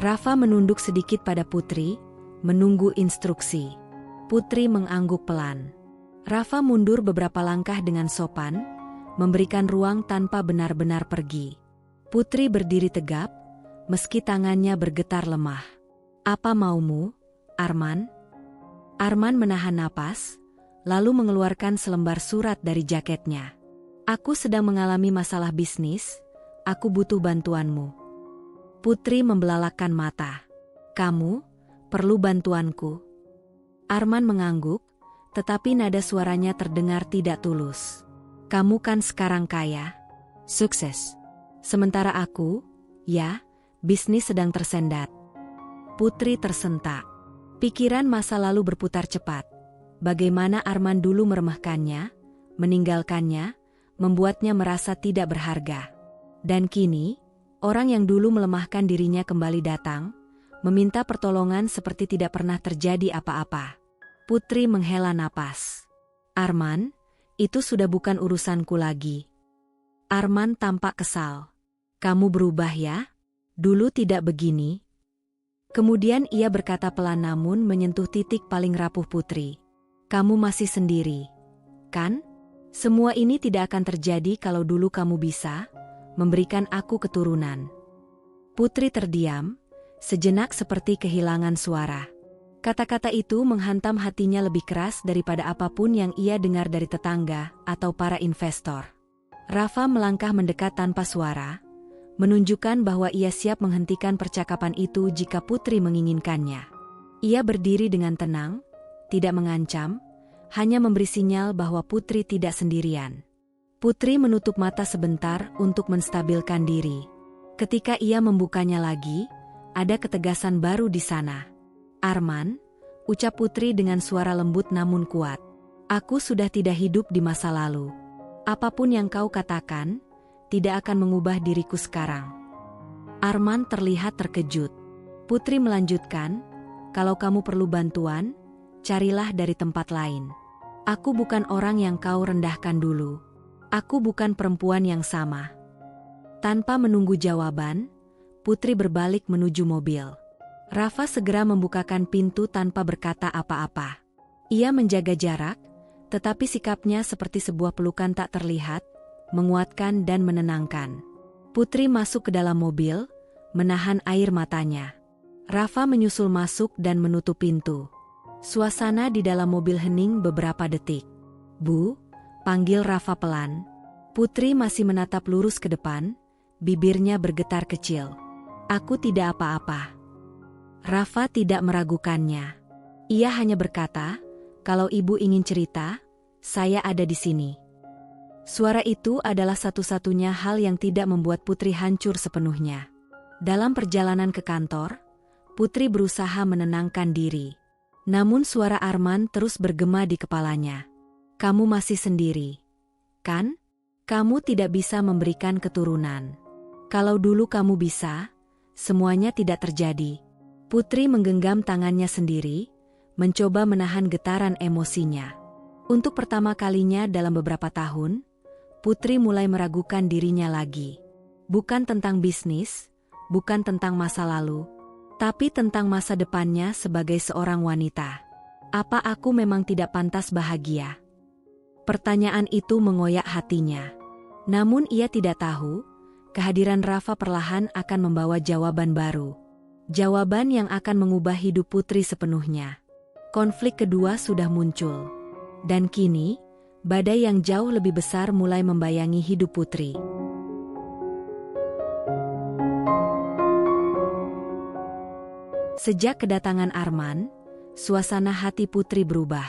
Rafa menunduk sedikit pada Putri, menunggu instruksi. Putri mengangguk pelan. Rafa mundur beberapa langkah dengan sopan, memberikan ruang tanpa benar-benar pergi. Putri berdiri tegap, meski tangannya bergetar lemah. "Apa maumu, Arman?" Arman menahan napas, lalu mengeluarkan selembar surat dari jaketnya. "Aku sedang mengalami masalah bisnis, aku butuh bantuanmu." Putri membelalakkan mata. "Kamu perlu bantuanku?" Arman mengangguk, tetapi nada suaranya terdengar tidak tulus. "Kamu kan sekarang kaya, sukses. Sementara aku, ya, bisnis sedang tersendat." Putri tersentak. Pikiran masa lalu berputar cepat. Bagaimana Arman dulu meremehkannya, meninggalkannya, membuatnya merasa tidak berharga. Dan kini, orang yang dulu melemahkan dirinya kembali datang, meminta pertolongan seperti tidak pernah terjadi apa-apa. Putri menghela napas. "Arman, itu sudah bukan urusanku lagi." Arman tampak kesal. "Kamu berubah ya? Dulu tidak begini." Kemudian ia berkata pelan namun menyentuh titik paling rapuh Putri. "Kamu masih sendiri, kan? Semua ini tidak akan terjadi kalau dulu kamu bisa memberikan aku keturunan." Putri terdiam, sejenak seperti kehilangan suara. Kata-kata itu menghantam hatinya lebih keras daripada apapun yang ia dengar dari tetangga atau para investor. Rafa melangkah mendekat tanpa suara, menunjukkan bahwa ia siap menghentikan percakapan itu jika Putri menginginkannya. Ia berdiri dengan tenang, tidak mengancam, hanya memberi sinyal bahwa Putri tidak sendirian. Putri menutup mata sebentar untuk menstabilkan diri. Ketika ia membukanya lagi, ada ketegasan baru di sana. "Arman," ucap Putri dengan suara lembut namun kuat. "Aku sudah tidak hidup di masa lalu. Apapun yang kau katakan, tidak akan mengubah diriku sekarang." Arman terlihat terkejut. Putri melanjutkan, "Kalau kamu perlu bantuan, carilah dari tempat lain. Aku bukan orang yang kau rendahkan dulu. Aku bukan perempuan yang sama." Tanpa menunggu jawaban, Putri berbalik menuju mobil. Rafa segera membukakan pintu tanpa berkata apa-apa. Ia menjaga jarak, tetapi sikapnya seperti sebuah pelukan tak terlihat, menguatkan dan menenangkan. Putri masuk ke dalam mobil, menahan air matanya. Rafa menyusul masuk dan menutup pintu. Suasana di dalam mobil hening beberapa detik. "Bu," panggil Rafa pelan. Putri masih menatap lurus ke depan, bibirnya bergetar kecil. "Aku tidak apa-apa." Rafa tidak meragukannya. Ia hanya berkata, "Kalau ibu ingin cerita, saya ada di sini." Suara itu adalah satu-satunya hal yang tidak membuat Putri hancur sepenuhnya. Dalam perjalanan ke kantor, Putri berusaha menenangkan diri. Namun suara Arman terus bergema di kepalanya. "Kamu masih sendiri, kan? Kamu tidak bisa memberikan keturunan. Kalau dulu kamu bisa, semuanya tidak terjadi. Putri menggenggam tangannya sendiri, mencoba menahan getaran emosinya. Untuk pertama kalinya dalam beberapa tahun, Putri mulai meragukan dirinya lagi. Bukan tentang bisnis, bukan tentang masa lalu, tapi tentang masa depannya sebagai seorang wanita. Apa aku memang tidak pantas bahagia? Pertanyaan itu mengoyak hatinya. Namun ia tidak tahu, kehadiran Rafa perlahan akan membawa jawaban baru. Jawaban yang akan mengubah hidup Putri sepenuhnya. Konflik kedua sudah muncul. Dan kini, badai yang jauh lebih besar mulai membayangi hidup Putri. Sejak kedatangan Arman, suasana hati Putri berubah.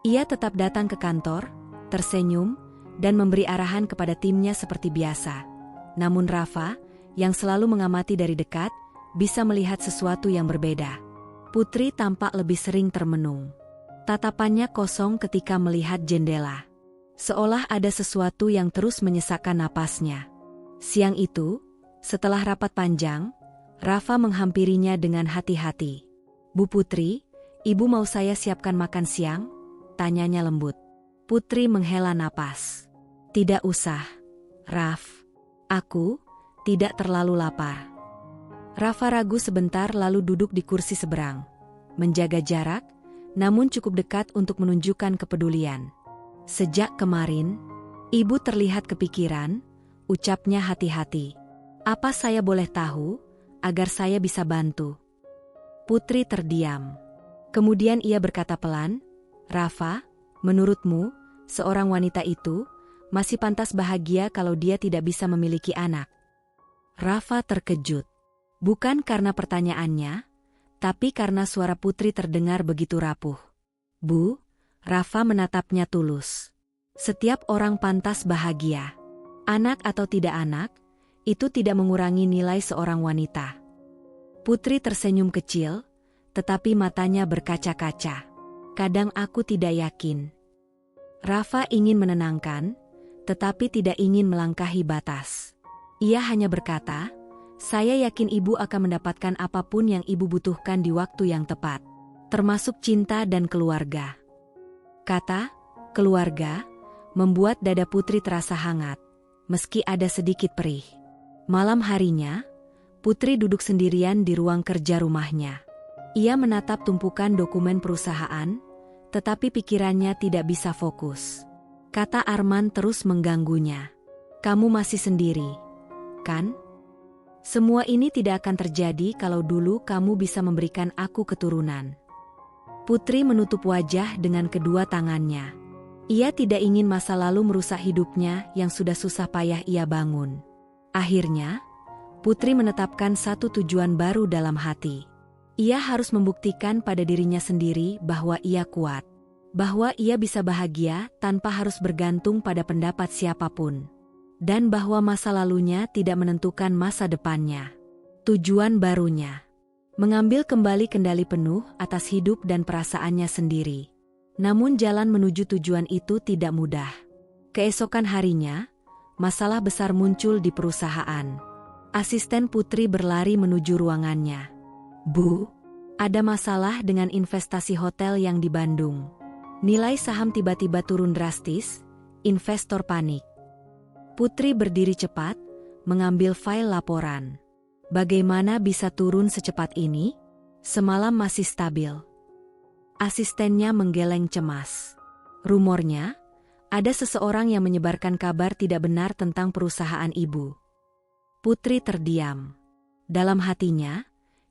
Ia tetap datang ke kantor, tersenyum, dan memberi arahan kepada timnya seperti biasa. Namun Rafa, yang selalu mengamati dari dekat, bisa melihat sesuatu yang berbeda. Putri tampak lebih sering termenung. Tatapannya kosong ketika melihat jendela. Seolah ada sesuatu yang terus menyesakkan napasnya. Siang itu, setelah rapat panjang, Rafa menghampirinya dengan hati-hati. "Bu Putri, Ibu mau saya siapkan makan siang?" tanyanya lembut. Putri menghela napas. "Tidak usah, Raf. Aku tidak terlalu lapar." Rafa ragu sebentar lalu duduk di kursi seberang. Menjaga jarak, namun cukup dekat untuk menunjukkan kepedulian. "Sejak kemarin, Ibu terlihat kepikiran," ucapnya hati-hati. "Apa saya boleh tahu, agar saya bisa bantu?" Putri terdiam. Kemudian ia berkata pelan, "Rafa, menurutmu, seorang wanita itu masih pantas bahagia kalau dia tidak bisa memiliki anak?" Rafa terkejut. Bukan karena pertanyaannya, tapi karena suara Putri terdengar begitu rapuh. "Bu," Rafa menatapnya tulus. "Setiap orang pantas bahagia. Anak atau tidak anak, itu tidak mengurangi nilai seorang wanita." Putri tersenyum kecil, tetapi matanya berkaca-kaca. "Kadang aku tidak yakin." Rafa ingin menenangkan, tetapi tidak ingin melangkahi batas. Ia hanya berkata, "Saya yakin Ibu akan mendapatkan apapun yang Ibu butuhkan di waktu yang tepat, termasuk cinta dan keluarga." Kata "keluarga" membuat dada Putri terasa hangat, meski ada sedikit perih. Malam harinya, Putri duduk sendirian di ruang kerja rumahnya. Ia menatap tumpukan dokumen perusahaan, tetapi pikirannya tidak bisa fokus. Kata Arman terus mengganggunya. "Kamu masih sendiri, kan? Semua ini tidak akan terjadi kalau dulu kamu bisa memberikan aku keturunan." Putri menutup wajah dengan kedua tangannya. Ia tidak ingin masa lalu merusak hidupnya yang sudah susah payah ia bangun. Akhirnya, Putri menetapkan satu tujuan baru dalam hati. Ia harus membuktikan pada dirinya sendiri bahwa ia kuat. Bahwa ia bisa bahagia tanpa harus bergantung pada pendapat siapapun. Dan bahwa masa lalunya tidak menentukan masa depannya. Tujuan barunya, mengambil kembali kendali penuh atas hidup dan perasaannya sendiri. Namun jalan menuju tujuan itu tidak mudah. Keesokan harinya, masalah besar muncul di perusahaan. Asisten Putri berlari menuju ruangannya. "Bu, ada masalah dengan investasi hotel yang di Bandung. Nilai saham tiba-tiba turun drastis, investor panik." Putri berdiri cepat, mengambil file laporan. Bagaimana bisa turun secepat ini? Semalam masih stabil. Asistennya menggeleng cemas. Rumornya, ada seseorang yang menyebarkan kabar tidak benar tentang perusahaan ibu. Putri terdiam. Dalam hatinya,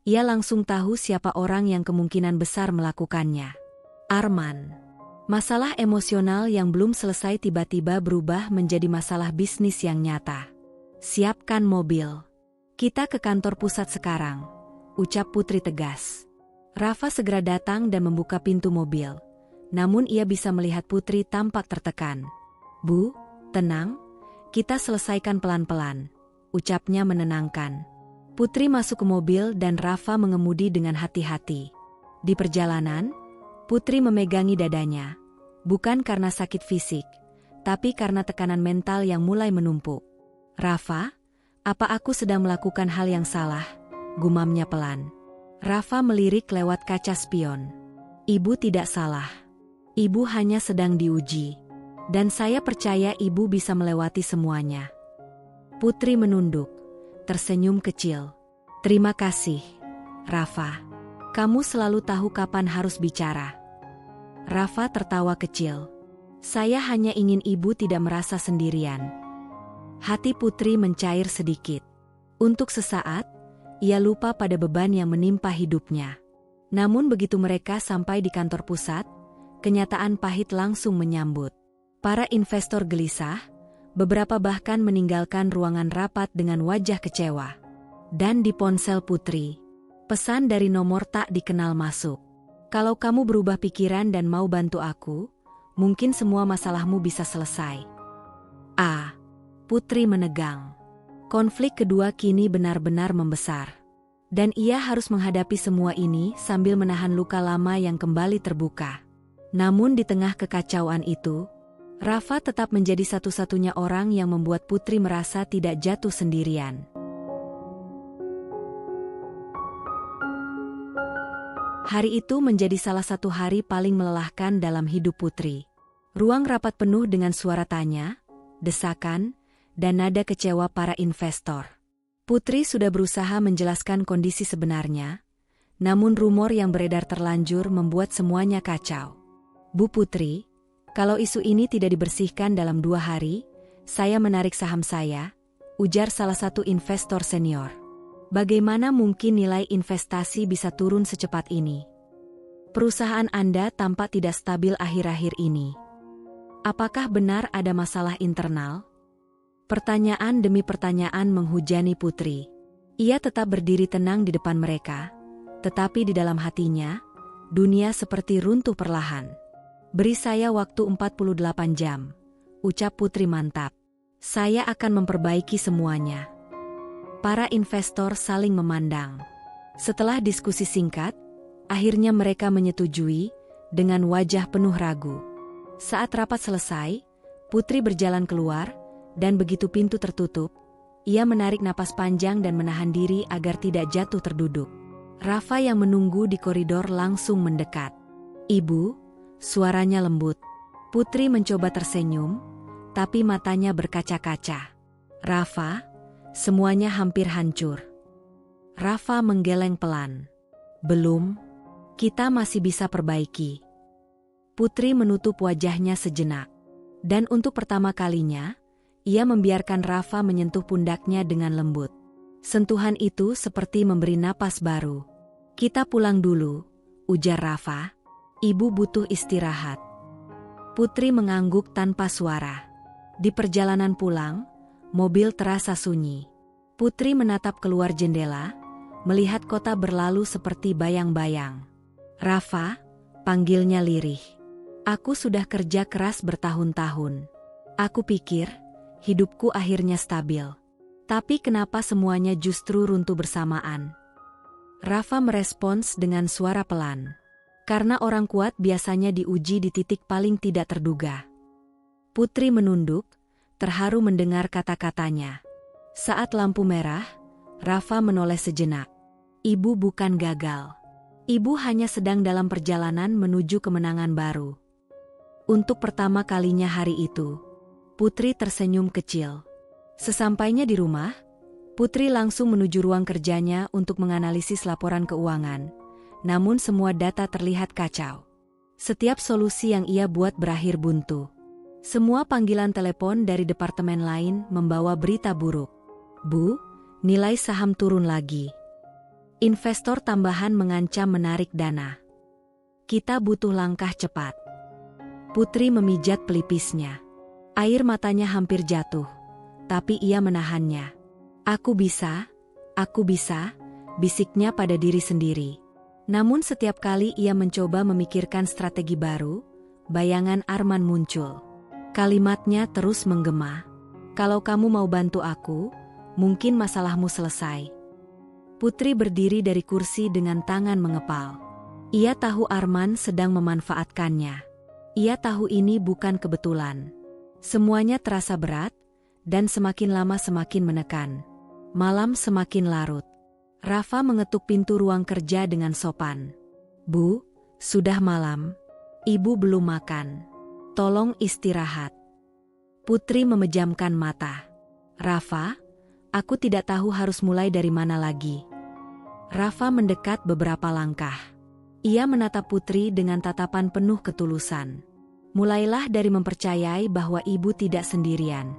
ia langsung tahu siapa orang yang kemungkinan besar melakukannya. Arman. Masalah emosional yang belum selesai tiba-tiba berubah menjadi masalah bisnis yang nyata. "Siapkan mobil. Kita ke kantor pusat sekarang," ucap Putri tegas. Rafa segera datang dan membuka pintu mobil. Namun ia bisa melihat Putri tampak tertekan. "Bu, tenang, kita selesaikan pelan-pelan," ucapnya menenangkan. Putri masuk ke mobil dan Rafa mengemudi dengan hati-hati. Di perjalanan, Putri memegangi dadanya, bukan karena sakit fisik, tapi karena tekanan mental yang mulai menumpuk. "Rafa, apa aku sedang melakukan hal yang salah?" gumamnya pelan. Rafa melirik lewat kaca spion. Ibu tidak salah. Ibu hanya sedang diuji. Dan saya percaya ibu bisa melewati semuanya. Putri menunduk, tersenyum kecil. Terima kasih, Rafa. Kamu selalu tahu kapan harus bicara. Rafa tertawa kecil. Saya hanya ingin ibu tidak merasa sendirian. Hati Putri mencair sedikit. Untuk sesaat, ia lupa pada beban yang menimpa hidupnya. Namun begitu mereka sampai di kantor pusat, kenyataan pahit langsung menyambut. Para investor gelisah, beberapa bahkan meninggalkan ruangan rapat dengan wajah kecewa. Dan di ponsel Putri, pesan dari nomor tak dikenal masuk. Kalau kamu berubah pikiran dan mau bantu aku, mungkin semua masalahmu bisa selesai. Putri menegang. Konflik kedua kini benar-benar membesar. Dan ia harus menghadapi semua ini sambil menahan luka lama yang kembali terbuka. Namun di tengah kekacauan itu, Rafa tetap menjadi satu-satunya orang yang membuat Putri merasa tidak jatuh sendirian. Hari itu menjadi salah satu hari paling melelahkan dalam hidup Putri. Ruang rapat penuh dengan suara tanya, desakan, dan nada kecewa para investor. Putri sudah berusaha menjelaskan kondisi sebenarnya, namun rumor yang beredar terlanjur membuat semuanya kacau. Bu Putri, kalau isu ini tidak dibersihkan dalam 2 hari, saya menarik saham saya, ujar salah satu investor senior. Bagaimana mungkin nilai investasi bisa turun secepat ini? Perusahaan Anda tampak tidak stabil akhir-akhir ini. Apakah benar ada masalah internal? Pertanyaan demi pertanyaan menghujani Putri. Ia tetap berdiri tenang di depan mereka, tetapi di dalam hatinya, dunia seperti runtuh perlahan. Beri saya waktu 48 jam, ucap Putri mantap. Saya akan memperbaiki semuanya. Para investor saling memandang. Setelah diskusi singkat, akhirnya mereka menyetujui dengan wajah penuh ragu. Saat rapat selesai, Putri berjalan keluar, dan begitu pintu tertutup, ia menarik napas panjang dan menahan diri agar tidak jatuh terduduk. Rafa yang menunggu di koridor langsung mendekat. Ibu, suaranya lembut. Putri mencoba tersenyum, tapi matanya berkaca-kaca. Rafa, semuanya hampir hancur. Rafa menggeleng pelan. Belum, kita masih bisa perbaiki. Putri menutup wajahnya sejenak. Dan untuk pertama kalinya, ia membiarkan Rafa menyentuh pundaknya dengan lembut. Sentuhan itu seperti memberi napas baru. Kita pulang dulu, ujar Rafa. Ibu butuh istirahat. Putri mengangguk tanpa suara. Di perjalanan pulang, mobil terasa sunyi. Putri menatap keluar jendela, melihat kota berlalu seperti bayang-bayang. Rafa, panggilnya lirih. Aku sudah kerja keras bertahun-tahun. Aku pikir, hidupku akhirnya stabil. Tapi kenapa semuanya justru runtuh bersamaan? Rafa merespons dengan suara pelan. Karena orang kuat biasanya diuji di titik paling tidak terduga. Putri menunduk, terharu mendengar kata-katanya. Saat lampu merah, Rafa menoleh sejenak. Ibu bukan gagal. Ibu hanya sedang dalam perjalanan menuju kemenangan baru. Untuk pertama kalinya hari itu, Putri tersenyum kecil. Sesampainya di rumah, Putri langsung menuju ruang kerjanya untuk menganalisis laporan keuangan. Namun semua data terlihat kacau. Setiap solusi yang ia buat berakhir buntu. Semua panggilan telepon dari departemen lain membawa berita buruk. Bu, nilai saham turun lagi. Investor tambahan mengancam menarik dana. Kita butuh langkah cepat. Putri memijat pelipisnya. Air matanya hampir jatuh, tapi ia menahannya. Aku bisa, bisiknya pada diri sendiri. Namun setiap kali ia mencoba memikirkan strategi baru, bayangan Arman muncul. Kalimatnya terus menggema. Kalau kamu mau bantu aku, mungkin masalahmu selesai. Putri berdiri dari kursi dengan tangan mengepal. Ia tahu Arman sedang memanfaatkannya. Ia tahu ini bukan kebetulan. Semuanya terasa berat, dan semakin lama semakin menekan. Malam semakin larut. Rafa mengetuk pintu ruang kerja dengan sopan. Bu, sudah malam. Ibu belum makan. Tolong istirahat. Putri memejamkan mata. Rafa, aku tidak tahu harus mulai dari mana lagi. Rafa mendekat beberapa langkah. Ia menatap Putri dengan tatapan penuh ketulusan. Mulailah dari mempercayai bahwa ibu tidak sendirian.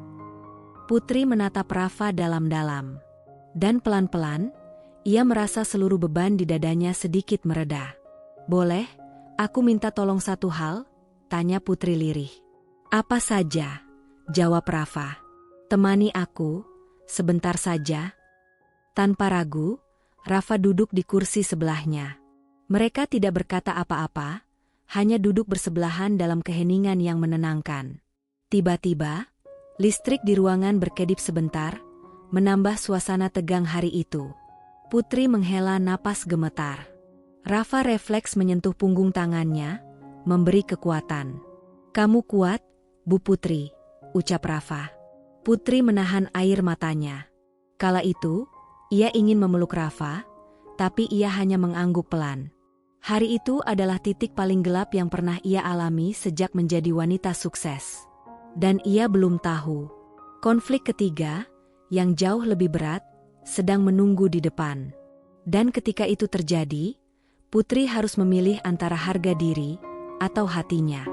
Putri menatap Rafa dalam-dalam. Dan pelan-pelan, ia merasa seluruh beban di dadanya sedikit mereda. Boleh, aku minta tolong satu hal? Tanya Putri lirih. Apa saja? Jawab Rafa. Temani aku, sebentar saja. Tanpa ragu, Rafa duduk di kursi sebelahnya. Mereka tidak berkata apa-apa, hanya duduk bersebelahan dalam keheningan yang menenangkan. Tiba-tiba, listrik di ruangan berkedip sebentar, menambah suasana tegang hari itu. Putri menghela napas gemetar. Rafa refleks menyentuh punggung tangannya, memberi kekuatan. Kamu kuat, Bu Putri, ucap Rafa. Putri menahan air matanya. Kala itu, ia ingin memeluk Rafa, tapi ia hanya mengangguk pelan. Hari itu adalah titik paling gelap yang pernah ia alami sejak menjadi wanita sukses. Dan ia belum tahu. Konflik ketiga, yang jauh lebih berat, sedang menunggu di depan. Dan ketika itu terjadi, Putri harus memilih antara harga diri atau hatinya.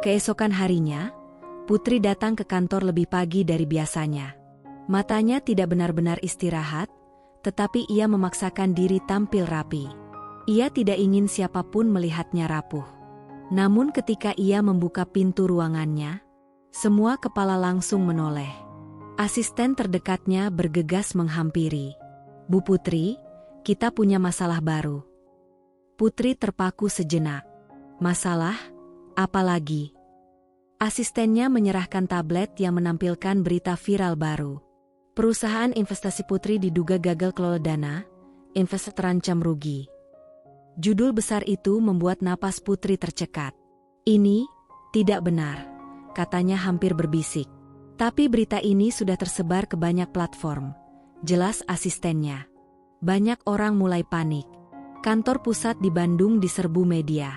Keesokan harinya, Putri datang ke kantor lebih pagi dari biasanya. Matanya tidak benar-benar istirahat, tetapi ia memaksakan diri tampil rapi. Ia tidak ingin siapapun melihatnya rapuh. Namun ketika ia membuka pintu ruangannya, semua kepala langsung menoleh. Asisten terdekatnya bergegas menghampiri. Bu Putri, kita punya masalah baru. Putri terpaku sejenak. Masalah? Apa lagi? Asistennya menyerahkan tablet yang menampilkan berita viral baru. Perusahaan investasi Putri diduga gagal kelola dana, investor terancam rugi. Judul besar itu membuat napas Putri tercekat. Ini tidak benar, katanya hampir berbisik. Tapi berita ini sudah tersebar ke banyak platform. Jelas asistennya. Banyak orang mulai panik. Kantor pusat di Bandung diserbu media.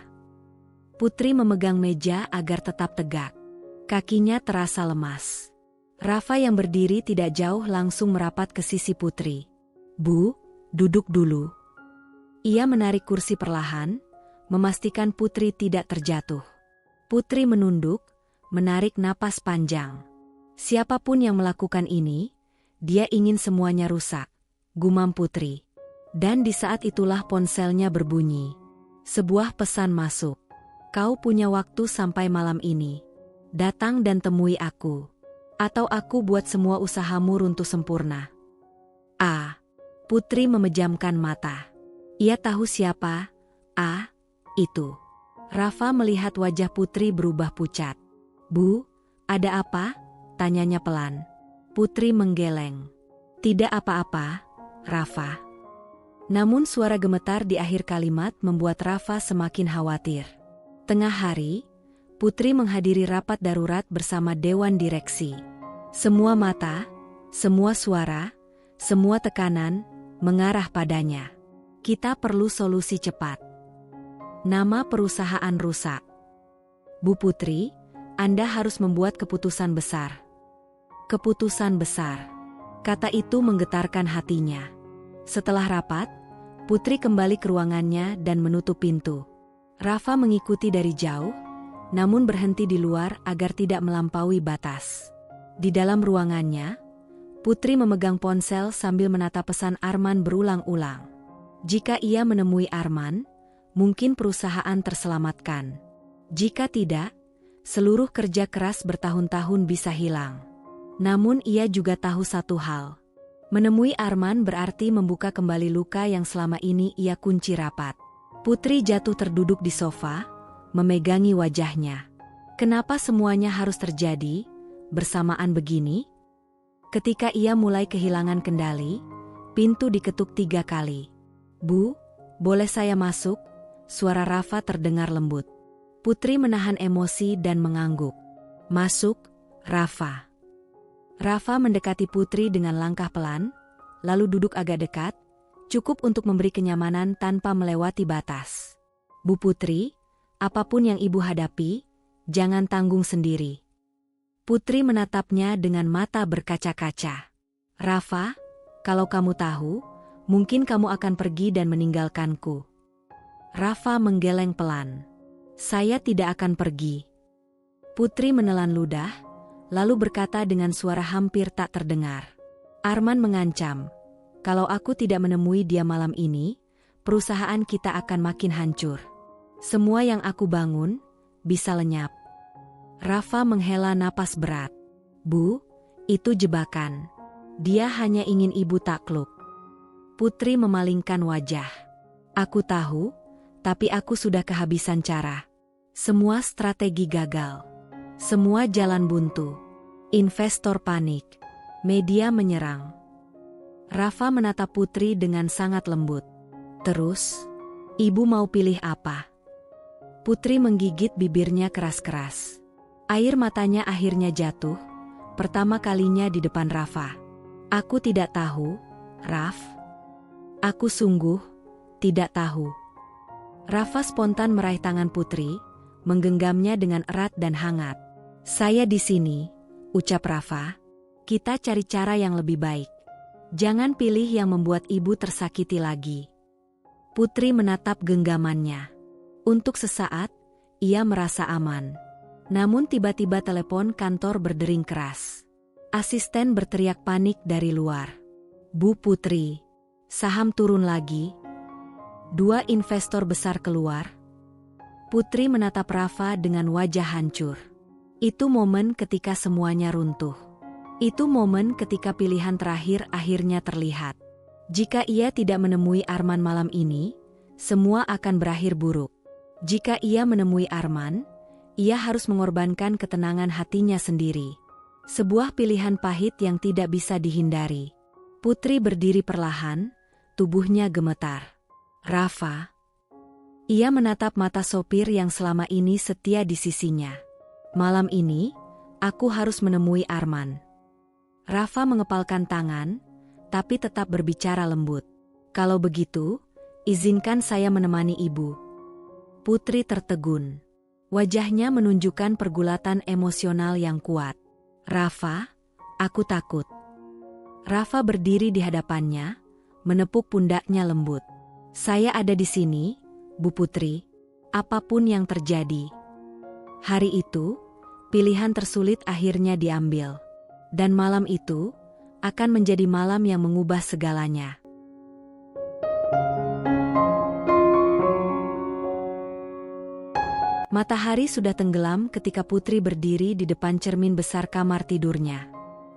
Putri memegang meja agar tetap tegak. Kakinya terasa lemas. Rafa yang berdiri tidak jauh langsung merapat ke sisi Putri. Bu, duduk dulu. Ia menarik kursi perlahan, memastikan Putri tidak terjatuh. Putri menunduk, menarik napas panjang. Siapapun yang melakukan ini, dia ingin semuanya rusak, gumam Putri. Dan di saat itulah ponselnya berbunyi. Sebuah pesan masuk. Kau punya waktu sampai malam ini. Datang dan temui aku. Atau aku buat semua usahamu runtuh sempurna. Putri memejamkan mata. Ia tahu siapa itu. Rafa melihat wajah Putri berubah pucat. Bu, ada apa? Tanyanya pelan. Putri menggeleng. Tidak apa-apa, Rafa. Namun suara gemetar di akhir kalimat membuat Rafa semakin khawatir. Tengah hari, Putri menghadiri rapat darurat bersama Dewan Direksi. Semua mata, semua suara, semua tekanan mengarah padanya. Kita perlu solusi cepat. Nama perusahaan rusak. Bu Putri, Anda harus membuat keputusan besar. Keputusan besar. Kata itu menggetarkan hatinya. Setelah rapat, Putri kembali ke ruangannya dan menutup pintu. Rafa mengikuti dari jauh, namun berhenti di luar agar tidak melampaui batas. Di dalam ruangannya, Putri memegang ponsel sambil menata pesan Arman berulang-ulang. Jika ia menemui Arman, mungkin perusahaan terselamatkan. Jika tidak, seluruh kerja keras bertahun-tahun bisa hilang. Namun ia juga tahu satu hal. Menemui Arman berarti membuka kembali luka yang selama ini ia kunci rapat. Putri jatuh terduduk di sofa, memegangi wajahnya. Kenapa semuanya harus terjadi bersamaan begini? Ketika ia mulai kehilangan kendali, pintu diketuk 3 kali. Bu, boleh saya masuk? Suara Rafa terdengar lembut. Putri menahan emosi dan mengangguk. Masuk, Rafa. Rafa mendekati Putri dengan langkah pelan, lalu duduk agak dekat, cukup untuk memberi kenyamanan tanpa melewati batas. Bu Putri, apapun yang ibu hadapi, jangan tanggung sendiri. Putri menatapnya dengan mata berkaca-kaca. Rafa, kalau kamu tahu, mungkin kamu akan pergi dan meninggalkanku. Rafa menggeleng pelan. Saya tidak akan pergi. Putri menelan ludah, lalu berkata dengan suara hampir tak terdengar. Arman mengancam, kalau aku tidak menemui dia malam ini, perusahaan kita akan makin hancur. Semua yang aku bangun, bisa lenyap. Rafa menghela napas berat. Bu, itu jebakan. Dia hanya ingin ibu takluk. Putri memalingkan wajah. Aku tahu, tapi aku sudah kehabisan cara. Semua strategi gagal. Semua jalan buntu. Investor panik. Media menyerang. Rafa menatap Putri dengan sangat lembut. Terus, ibu mau pilih apa? Putri menggigit bibirnya keras-keras. Air matanya akhirnya jatuh, pertama kalinya di depan Rafa. Aku tidak tahu, Raf. Aku sungguh tidak tahu. Rafa spontan meraih tangan Putri, menggenggamnya dengan erat dan hangat. Saya di sini, ucap Rafa. Kita cari cara yang lebih baik. Jangan pilih yang membuat ibu tersakiti lagi. Putri menatap genggamannya. Untuk sesaat, ia merasa aman. Namun tiba-tiba telepon kantor berdering keras. Asisten berteriak panik dari luar. Bu Putri, saham turun lagi. 2 investor besar keluar. Putri menatap Rafa dengan wajah hancur. Itu momen ketika semuanya runtuh. Itu momen ketika pilihan terakhir akhirnya terlihat. Jika ia tidak menemui Arman malam ini, semua akan berakhir buruk. Jika ia menemui Arman, ia harus mengorbankan ketenangan hatinya sendiri. Sebuah pilihan pahit yang tidak bisa dihindari. Putri berdiri perlahan, tubuhnya gemetar. Rafa. Ia menatap mata sopir yang selama ini setia di sisinya. Malam ini, aku harus menemui Arman. Rafa mengepalkan tangan, tapi tetap berbicara lembut. Kalau begitu, izinkan saya menemani ibu. Putri tertegun. Wajahnya menunjukkan pergulatan emosional yang kuat. Rafa, aku takut. Rafa berdiri di hadapannya, menepuk pundaknya lembut. Saya ada di sini, Bu Putri, apapun yang terjadi. Hari itu, pilihan tersulit akhirnya diambil. Dan malam itu, akan menjadi malam yang mengubah segalanya. Matahari sudah tenggelam ketika Putri berdiri di depan cermin besar kamar tidurnya.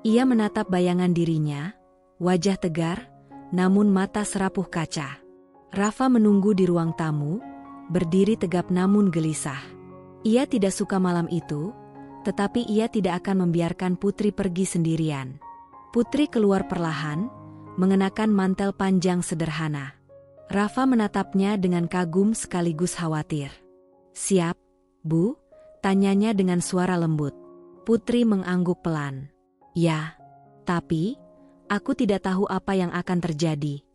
Ia menatap bayangan dirinya, wajah tegar, namun mata serapuh kaca. Rafa menunggu di ruang tamu, berdiri tegap namun gelisah. Ia tidak suka malam itu, tetapi ia tidak akan membiarkan Putri pergi sendirian. Putri keluar perlahan, mengenakan mantel panjang sederhana. Rafa menatapnya dengan kagum sekaligus khawatir. Siap, Bu? Tanyanya dengan suara lembut. Putri mengangguk pelan. Ya, tapi aku tidak tahu apa yang akan terjadi.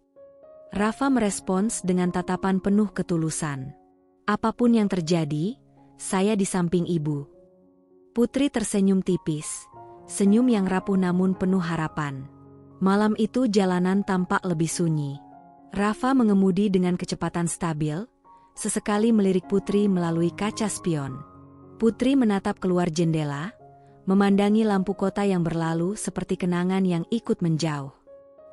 Rafa merespons dengan tatapan penuh ketulusan. Apapun yang terjadi, saya di samping ibu. Putri tersenyum tipis, senyum yang rapuh namun penuh harapan. Malam itu jalanan tampak lebih sunyi. Rafa mengemudi dengan kecepatan stabil, sesekali melirik Putri melalui kaca spion. Putri menatap keluar jendela, memandangi lampu kota yang berlalu seperti kenangan yang ikut menjauh.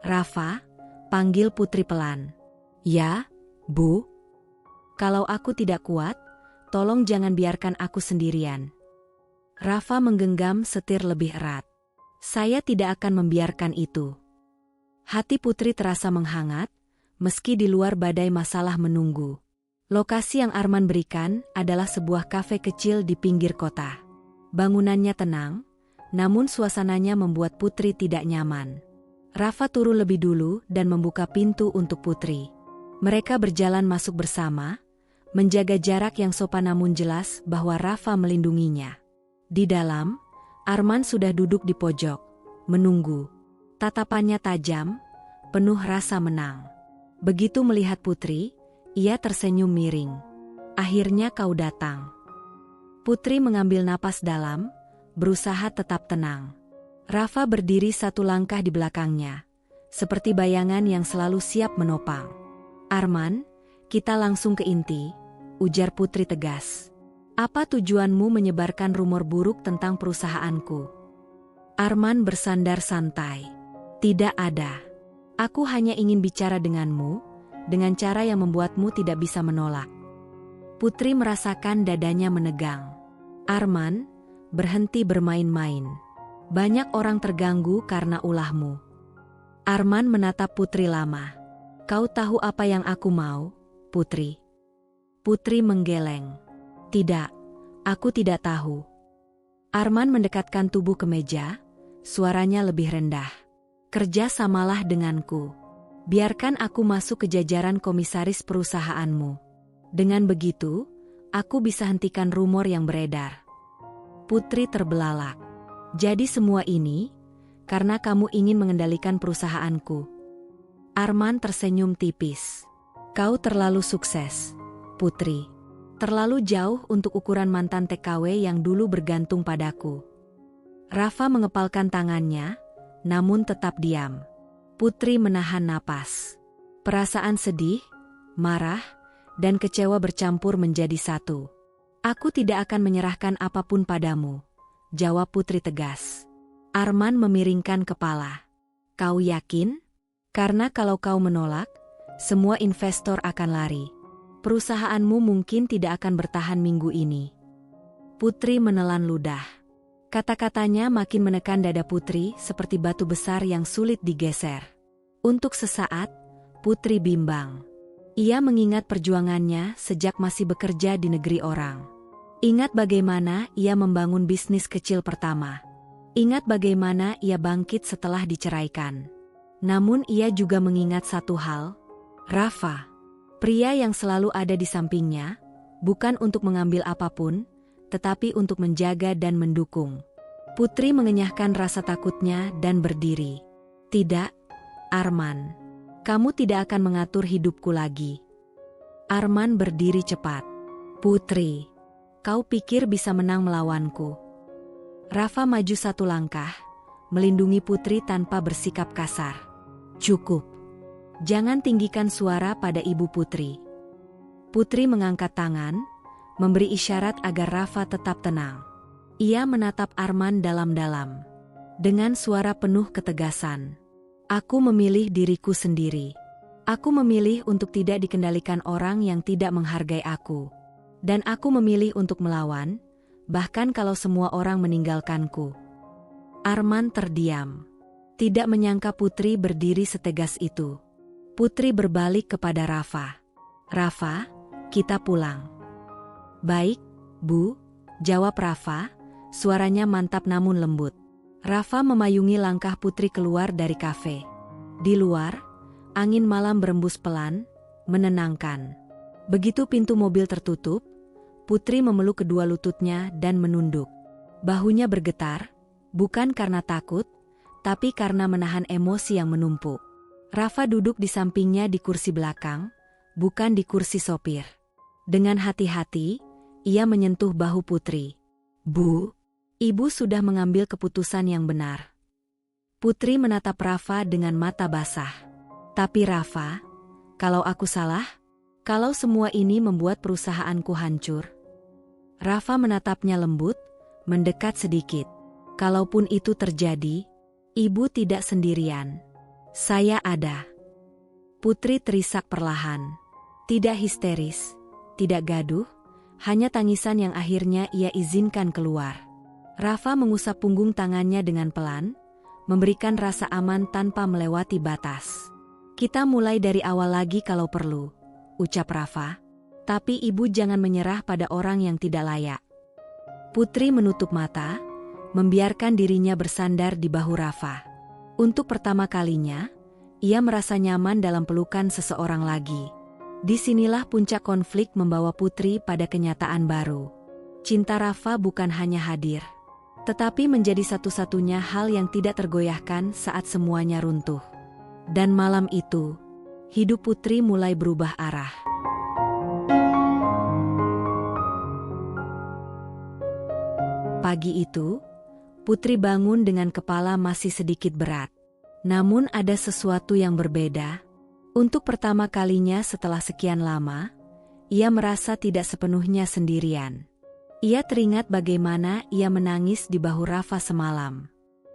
Rafa, panggil Putri pelan. Ya, Bu. Kalau aku tidak kuat, tolong jangan biarkan aku sendirian. Rafa menggenggam setir lebih erat. Saya tidak akan membiarkan itu. Hati Putri terasa menghangat, meski di luar badai masalah menunggu. Lokasi yang Arman berikan adalah sebuah kafe kecil di pinggir kota. Bangunannya tenang, namun suasananya membuat Putri tidak nyaman. Rafa turun lebih dulu dan membuka pintu untuk Putri. Mereka berjalan masuk bersama, menjaga jarak yang sopan namun jelas bahwa Rafa melindunginya. Di dalam, Arman sudah duduk di pojok, menunggu. Tatapannya tajam, penuh rasa menang. Begitu melihat Putri, ia tersenyum miring. Akhirnya kau datang. Putri mengambil napas dalam, berusaha tetap tenang. Rafa berdiri satu langkah di belakangnya, seperti bayangan yang selalu siap menopang. Arman, kita langsung ke inti, ujar Putri tegas. Apa tujuanmu menyebarkan rumor buruk tentang perusahaanku? Arman bersandar santai. Tidak ada. Aku hanya ingin bicara denganmu, dengan cara yang membuatmu tidak bisa menolak. Putri merasakan dadanya menegang. Arman, berhenti bermain-main. Banyak orang terganggu karena ulahmu. Arman menatap Putri lama. Kau tahu apa yang aku mau, Putri? Putri menggeleng. Tidak, aku tidak tahu. Arman mendekatkan tubuh ke meja, suaranya lebih rendah. Kerja samalah denganku. Biarkan aku masuk ke jajaran komisaris perusahaanmu. Dengan begitu, aku bisa hentikan rumor yang beredar. Putri terbelalak. Jadi semua ini, karena kamu ingin mengendalikan perusahaanku. Arman tersenyum tipis. Kau terlalu sukses, Putri. Terlalu jauh untuk ukuran mantan TKW yang dulu bergantung padaku. Rafa mengepalkan tangannya, namun tetap diam. Putri menahan napas. Perasaan sedih, marah, dan kecewa bercampur menjadi satu. Aku tidak akan menyerahkan apapun padamu, jawab Putri tegas. Arman memiringkan kepala. Kau yakin? Karena kalau kau menolak, semua investor akan lari. Perusahaanmu mungkin tidak akan bertahan minggu ini. Putri menelan ludah. Kata-katanya makin menekan dada Putri seperti batu besar yang sulit digeser. Untuk sesaat, Putri bimbang. Ia mengingat perjuangannya sejak masih bekerja di negeri orang. Ingat bagaimana ia membangun bisnis kecil pertama. Ingat bagaimana ia bangkit setelah diceraikan. Namun ia juga mengingat satu hal. Rafa, pria yang selalu ada di sampingnya, bukan untuk mengambil apapun, tetapi untuk menjaga dan mendukung. Putri mengenyahkan rasa takutnya dan berdiri. Tidak, Arman. Kamu tidak akan mengatur hidupku lagi. Arman berdiri cepat. Putri, kau pikir bisa menang melawanku? Rafa maju satu langkah, melindungi Putri tanpa bersikap kasar. Cukup. Jangan tinggikan suara pada ibu Putri. Putri mengangkat tangan, memberi isyarat agar Rafa tetap tenang. Ia menatap Arman dalam-dalam. Dengan suara penuh ketegasan. Aku memilih diriku sendiri. Aku memilih untuk tidak dikendalikan orang yang tidak menghargai aku. Dan aku memilih untuk melawan, bahkan kalau semua orang meninggalkanku. Arman terdiam. Tidak menyangka Putri berdiri setegas itu. Putri berbalik kepada Rafa. Rafa, kita pulang. Baik, Bu, jawab Rafa, suaranya mantap namun lembut. Rafa memayungi langkah Putri keluar dari kafe. Di luar, angin malam berembus pelan, menenangkan. Begitu pintu mobil tertutup, Putri memeluk kedua lututnya dan menunduk. Bahunya bergetar, bukan karena takut, tapi karena menahan emosi yang menumpuk. Rafa duduk di sampingnya di kursi belakang, bukan di kursi sopir. Dengan hati-hati, ia menyentuh bahu Putri. Bu, ibu sudah mengambil keputusan yang benar. Putri menatap Rafa dengan mata basah. Tapi Rafa, kalau aku salah? Kalau semua ini membuat perusahaanku hancur? Rafa menatapnya lembut, mendekat sedikit. Kalaupun itu terjadi, ibu tidak sendirian. Saya ada. Putri terisak perlahan. Tidak histeris, tidak gaduh, hanya tangisan yang akhirnya ia izinkan keluar. Rafa mengusap punggung tangannya dengan pelan, memberikan rasa aman tanpa melewati batas. Kita mulai dari awal lagi kalau perlu, ucap Rafa. Tapi ibu jangan menyerah pada orang yang tidak layak. Putri menutup mata, membiarkan dirinya bersandar di bahu Rafa. Untuk pertama kalinya, ia merasa nyaman dalam pelukan seseorang lagi. Disinilah puncak konflik membawa Putri pada kenyataan baru. Cinta Rafa bukan hanya hadir, tetapi menjadi satu-satunya hal yang tidak tergoyahkan saat semuanya runtuh. Dan malam itu, hidup Putri mulai berubah arah. Pagi itu, Putri bangun dengan kepala masih sedikit berat. Namun ada sesuatu yang berbeda. Untuk pertama kalinya setelah sekian lama, ia merasa tidak sepenuhnya sendirian. Ia teringat bagaimana ia menangis di bahu Rafa semalam.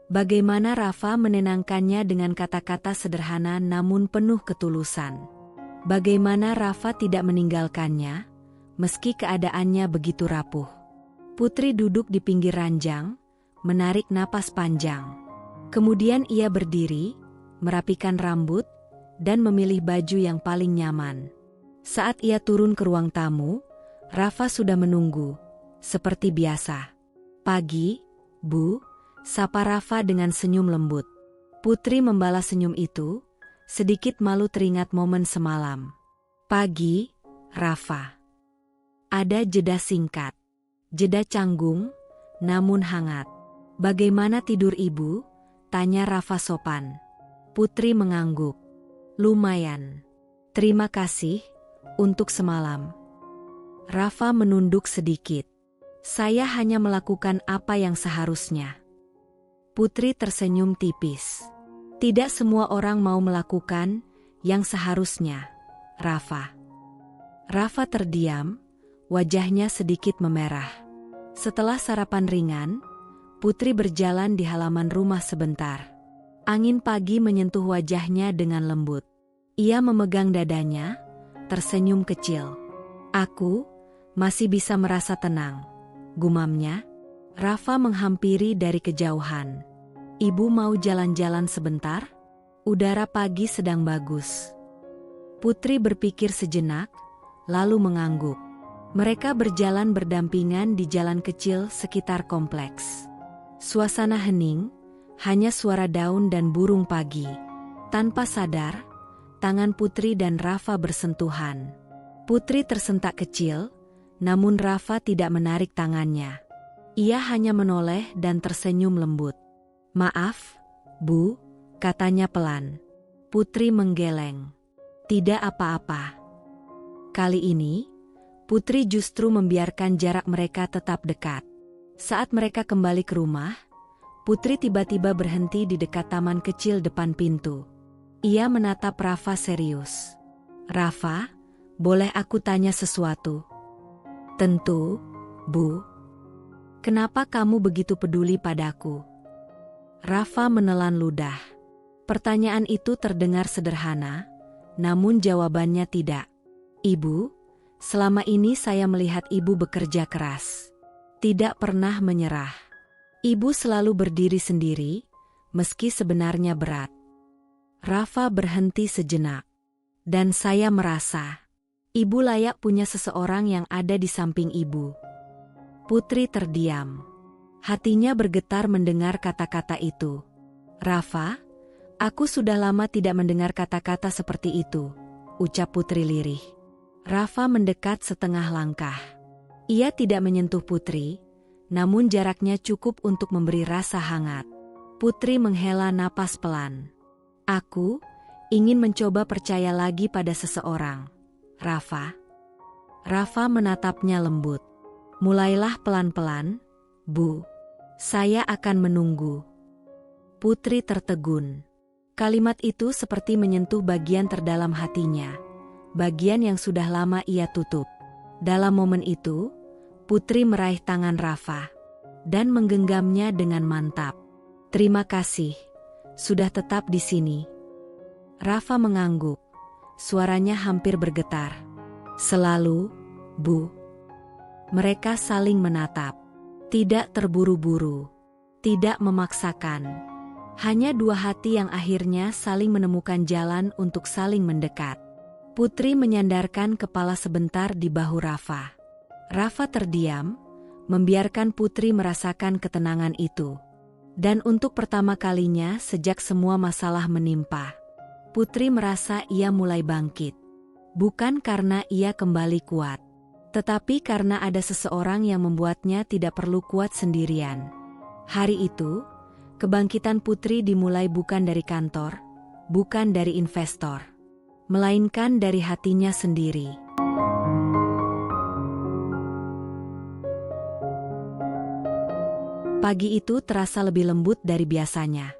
Bagaimana Rafa menenangkannya dengan kata-kata sederhana namun penuh ketulusan. Bagaimana Rafa tidak meninggalkannya, meski keadaannya begitu rapuh. Putri duduk di pinggir ranjang, menarik napas panjang. Kemudian ia berdiri, merapikan rambut, dan memilih baju yang paling nyaman. Saat ia turun ke ruang tamu, Rafa sudah menunggu, seperti biasa. "Pagi, Bu," sapa Rafa dengan senyum lembut. Putri membalas senyum itu, sedikit malu teringat momen semalam. "Pagi, Rafa." Ada jeda singkat. Jeda canggung, namun hangat. "Bagaimana tidur Ibu?" tanya Rafa sopan. Putri mengangguk. "Lumayan. Terima kasih untuk semalam." Rafa menunduk sedikit. "Saya hanya melakukan apa yang seharusnya." Putri tersenyum tipis. "Tidak semua orang mau melakukan yang seharusnya, Rafa." Rafa terdiam, wajahnya sedikit memerah. Setelah sarapan ringan, Putri berjalan di halaman rumah sebentar. Angin pagi menyentuh wajahnya dengan lembut. Ia memegang dadanya, tersenyum kecil. "Aku masih bisa merasa tenang," gumamnya. Rafa menghampiri dari kejauhan. "Ibu mau jalan-jalan sebentar? Udara pagi sedang bagus." Putri berpikir sejenak, lalu mengangguk. Mereka berjalan berdampingan di jalan kecil sekitar kompleks. Suasana hening, hanya suara daun dan burung pagi. Tanpa sadar, tangan Putri dan Rafa bersentuhan. Putri tersentak kecil, namun Rafa tidak menarik tangannya. Ia hanya menoleh dan tersenyum lembut. "Maaf, Bu," katanya pelan. Putri menggeleng. "Tidak apa-apa." Kali ini, Putri justru membiarkan jarak mereka tetap dekat. Saat mereka kembali ke rumah, Putri tiba-tiba berhenti di dekat taman kecil depan pintu. Ia menatap Rafa serius. "Rafa, boleh aku tanya sesuatu?" "Tentu, Bu." "Kenapa kamu begitu peduli padaku?" Rafa menelan ludah. Pertanyaan itu terdengar sederhana, namun jawabannya tidak. "Ibu, selama ini saya melihat Ibu bekerja keras. Tidak pernah menyerah. Ibu selalu berdiri sendiri, meski sebenarnya berat." Rafa berhenti sejenak. "Dan saya merasa, Ibu layak punya seseorang yang ada di samping Ibu." Putri terdiam. Hatinya bergetar mendengar kata-kata itu. "Rafa, aku sudah lama tidak mendengar kata-kata seperti itu," ucap Putri lirih. Rafa mendekat setengah langkah. Ia tidak menyentuh Putri, namun jaraknya cukup untuk memberi rasa hangat. Putri menghela napas pelan. "Aku ingin mencoba percaya lagi pada seseorang, Rafa." Rafa menatapnya lembut. "Mulailah pelan-pelan, Bu. Saya akan menunggu." Putri tertegun. Kalimat itu seperti menyentuh bagian terdalam hatinya, bagian yang sudah lama ia tutup. Dalam momen itu, Putri meraih tangan Rafa dan menggenggamnya dengan mantap. "Terima kasih, sudah tetap di sini." Rafa mengangguk, suaranya hampir bergetar. "Selalu, Bu." Mereka saling menatap. Tidak terburu-buru, tidak memaksakan. Hanya dua hati yang akhirnya saling menemukan jalan untuk saling mendekat. Putri menyandarkan kepala sebentar di bahu Rafa. Rafa terdiam, membiarkan Putri merasakan ketenangan itu. Dan untuk pertama kalinya sejak semua masalah menimpa, Putri merasa ia mulai bangkit. Bukan karena ia kembali kuat, tetapi karena ada seseorang yang membuatnya tidak perlu kuat sendirian. Hari itu, kebangkitan Putri dimulai bukan dari kantor, bukan dari investor, melainkan dari hatinya sendiri. Pagi itu terasa lebih lembut dari biasanya.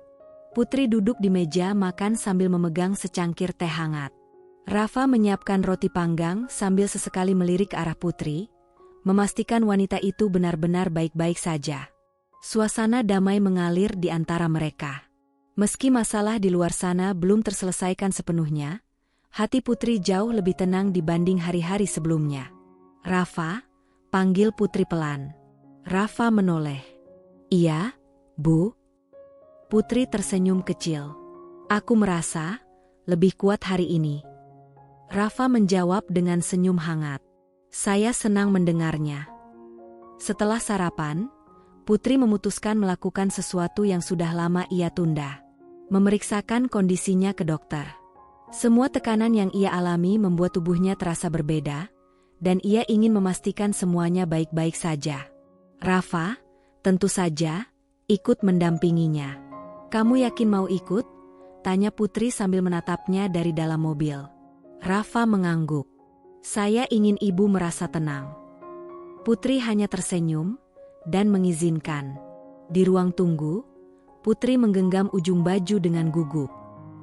Putri duduk di meja makan sambil memegang secangkir teh hangat. Rafa menyiapkan roti panggang sambil sesekali melirik ke arah Putri, memastikan wanita itu benar-benar baik-baik saja. Suasana damai mengalir di antara mereka. Meski masalah di luar sana belum terselesaikan sepenuhnya, hati Putri jauh lebih tenang dibanding hari-hari sebelumnya. "Rafa," panggil Putri pelan. Rafa menoleh. "Iya, Bu." Putri tersenyum kecil. "Aku merasa lebih kuat hari ini." Rafa menjawab dengan senyum hangat. "Saya senang mendengarnya." Setelah sarapan, Putri memutuskan melakukan sesuatu yang sudah lama ia tunda. Memeriksakan kondisinya ke dokter. Semua tekanan yang ia alami membuat tubuhnya terasa berbeda, dan ia ingin memastikan semuanya baik-baik saja. Rafa, tentu saja, ikut mendampinginya. "Kamu yakin mau ikut?" tanya Putri sambil menatapnya dari dalam mobil. Rafa mengangguk. "Saya ingin ibu merasa tenang." Putri hanya tersenyum dan mengizinkan. Di ruang tunggu, Putri menggenggam ujung baju dengan gugup.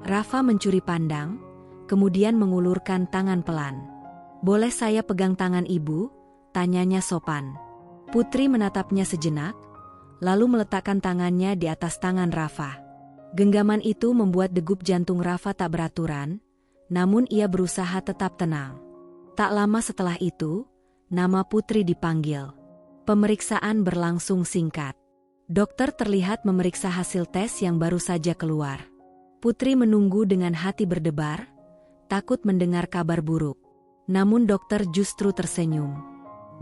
Rafa mencuri pandang, kemudian mengulurkan tangan pelan. "Boleh saya pegang tangan ibu?" tanyanya sopan. Putri menatapnya sejenak, lalu meletakkan tangannya di atas tangan Rafa. Genggaman itu membuat degup jantung Rafa tak beraturan, namun ia berusaha tetap tenang. Tak lama setelah itu, nama Putri dipanggil. Pemeriksaan berlangsung singkat. Dokter terlihat memeriksa hasil tes yang baru saja keluar. Putri menunggu dengan hati berdebar, takut mendengar kabar buruk. Namun dokter justru tersenyum.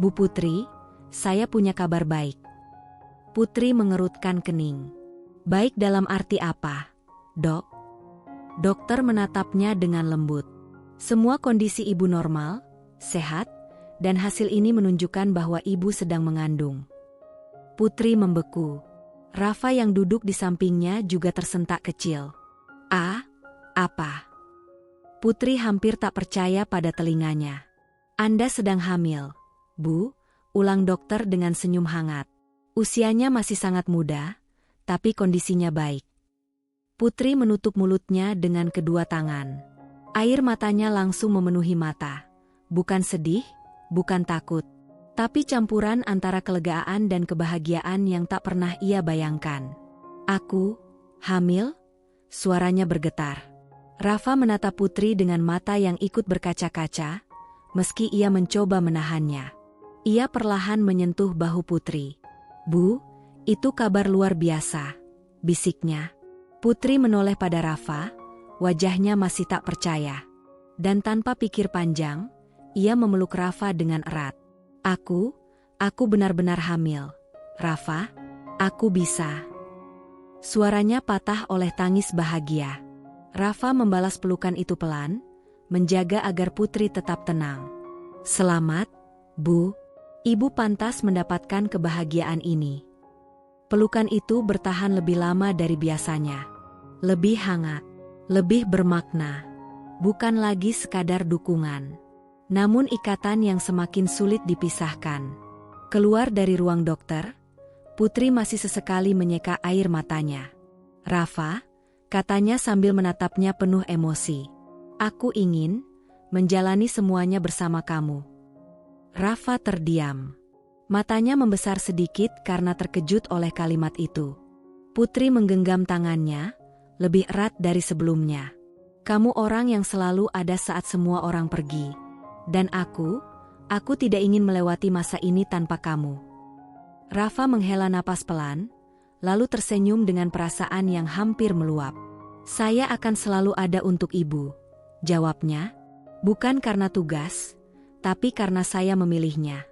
"Bu Putri, saya punya kabar baik." Putri mengerutkan kening. "Baik dalam arti apa, Dok?" Dokter menatapnya dengan lembut. "Semua kondisi ibu normal, sehat, dan hasil ini menunjukkan bahwa ibu sedang mengandung." Putri membeku. Rafa yang duduk di sampingnya juga tersentak kecil. Apa?" Putri hampir tak percaya pada telinganya. "Anda sedang hamil, Bu," ulang dokter dengan senyum hangat. "Usianya masih sangat muda, tapi kondisinya baik." Putri menutup mulutnya dengan kedua tangan. Air matanya langsung memenuhi mata. Bukan sedih, bukan takut, tapi campuran antara kelegaan dan kebahagiaan yang tak pernah ia bayangkan. "Aku hamil?" Suaranya bergetar. Rafa menatap Putri dengan mata yang ikut berkaca-kaca, meski ia mencoba menahannya. Ia perlahan menyentuh bahu Putri. "Bu, itu kabar luar biasa," bisiknya. Putri menoleh pada Rafa, wajahnya masih tak percaya. Dan tanpa pikir panjang, ia memeluk Rafa dengan erat. Aku benar-benar hamil. Rafa, aku bisa." Suaranya patah oleh tangis bahagia. Rafa membalas pelukan itu pelan, menjaga agar Putri tetap tenang. "Selamat, Bu. Ibu pantas mendapatkan kebahagiaan ini." Pelukan itu bertahan lebih lama dari biasanya. Lebih hangat, lebih bermakna. Bukan lagi sekadar dukungan, namun ikatan yang semakin sulit dipisahkan. Keluar dari ruang dokter, Putri masih sesekali menyeka air matanya. "Rafa," katanya sambil menatapnya penuh emosi. "Aku ingin menjalani semuanya bersama kamu." Rafa terdiam. Matanya membesar sedikit karena terkejut oleh kalimat itu. Putri menggenggam tangannya, lebih erat dari sebelumnya. "Kamu orang yang selalu ada saat semua orang pergi. Dan aku tidak ingin melewati masa ini tanpa kamu." Rafa menghela napas pelan, lalu tersenyum dengan perasaan yang hampir meluap. "Saya akan selalu ada untuk ibu," jawabnya. "Bukan karena tugas, tapi karena saya memilihnya."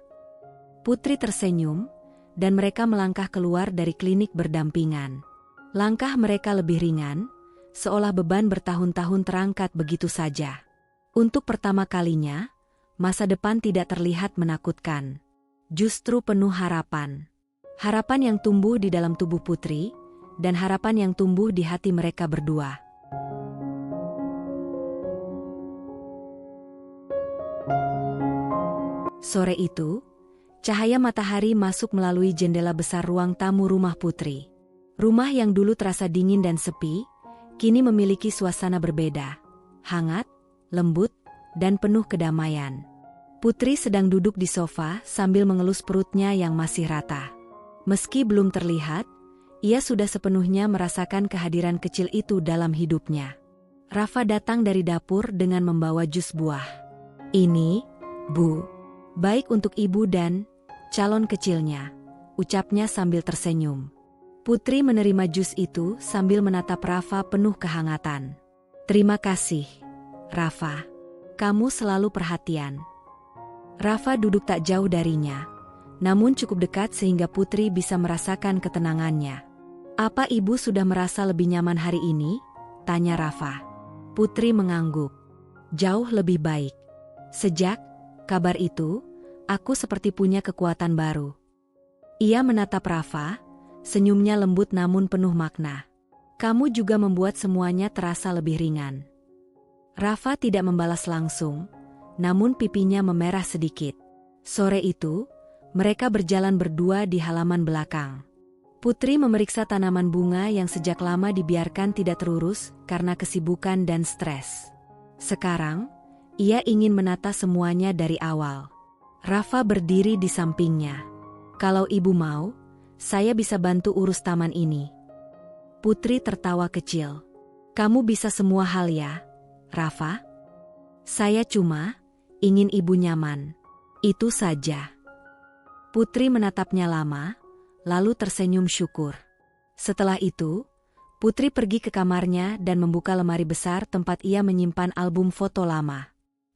Putri tersenyum, dan mereka melangkah keluar dari klinik berdampingan. Langkah mereka lebih ringan, seolah beban bertahun-tahun terangkat begitu saja. Untuk pertama kalinya, masa depan tidak terlihat menakutkan. Justru penuh harapan. Harapan yang tumbuh di dalam tubuh Putri, dan harapan yang tumbuh di hati mereka berdua. Sore itu, cahaya matahari masuk melalui jendela besar ruang tamu rumah Putri. Rumah yang dulu terasa dingin dan sepi, kini memiliki suasana berbeda, hangat, lembut, dan penuh kedamaian. Putri sedang duduk di sofa sambil mengelus perutnya yang masih rata. Meski belum terlihat, ia sudah sepenuhnya merasakan kehadiran kecil itu dalam hidupnya. Rafa datang dari dapur dengan membawa jus buah. "Ini, Bu, baik untuk ibu dan calon kecilnya," ucapnya sambil tersenyum. Putri menerima jus itu sambil menatap Rafa penuh kehangatan. "Terima kasih, Rafa. Kamu selalu perhatian." Rafa duduk tak jauh darinya, namun cukup dekat sehingga Putri bisa merasakan ketenangannya. "Apa ibu sudah merasa lebih nyaman hari ini?" tanya Rafa. Putri mengangguk. "Jauh lebih baik. Sejak kabar itu, aku seperti punya kekuatan baru." Ia menatap Rafa, senyumnya lembut namun penuh makna. "Kamu juga membuat semuanya terasa lebih ringan." Rafa tidak membalas langsung, namun pipinya memerah sedikit. Sore itu, mereka berjalan berdua di halaman belakang. Putri memeriksa tanaman bunga yang sejak lama dibiarkan tidak terurus karena kesibukan dan stres. Sekarang, ia ingin menata semuanya dari awal. Rafa berdiri di sampingnya. "Kalau ibu mau, saya bisa bantu urus taman ini." Putri tertawa kecil. "Kamu bisa semua hal ya, Rafa? Saya cuma ingin ibu nyaman. Itu saja." Putri menatapnya lama, lalu tersenyum syukur. Setelah itu, Putri pergi ke kamarnya dan membuka lemari besar tempat ia menyimpan album foto lama.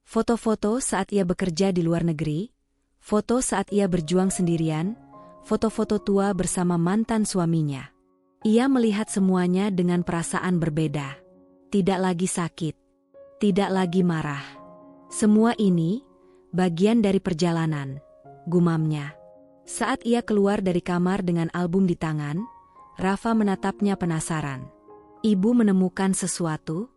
Foto-foto saat ia bekerja di luar negeri, foto saat ia berjuang sendirian, foto-foto tua bersama mantan suaminya. Ia melihat semuanya dengan perasaan berbeda. Tidak lagi sakit, tidak lagi marah. Semua ini bagian dari perjalanan, gumamnya. Saat ia keluar dari kamar dengan album di tangan, Rafa menatapnya penasaran. "Ibu menemukan sesuatu?"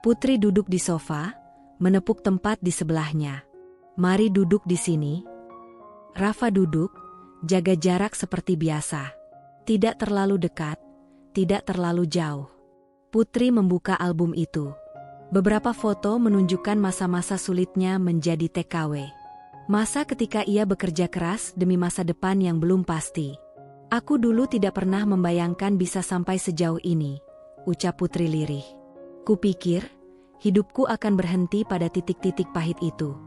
Putri duduk di sofa, menepuk tempat di sebelahnya. "Mari duduk di sini." Rafa duduk, jaga jarak seperti biasa. Tidak terlalu dekat, tidak terlalu jauh. Putri membuka album itu. Beberapa foto menunjukkan masa-masa sulitnya menjadi TKW. Masa ketika ia bekerja keras demi masa depan yang belum pasti. "Aku dulu tidak pernah membayangkan bisa sampai sejauh ini," ucap Putri lirih. "Kupikir, hidupku akan berhenti pada titik-titik pahit itu."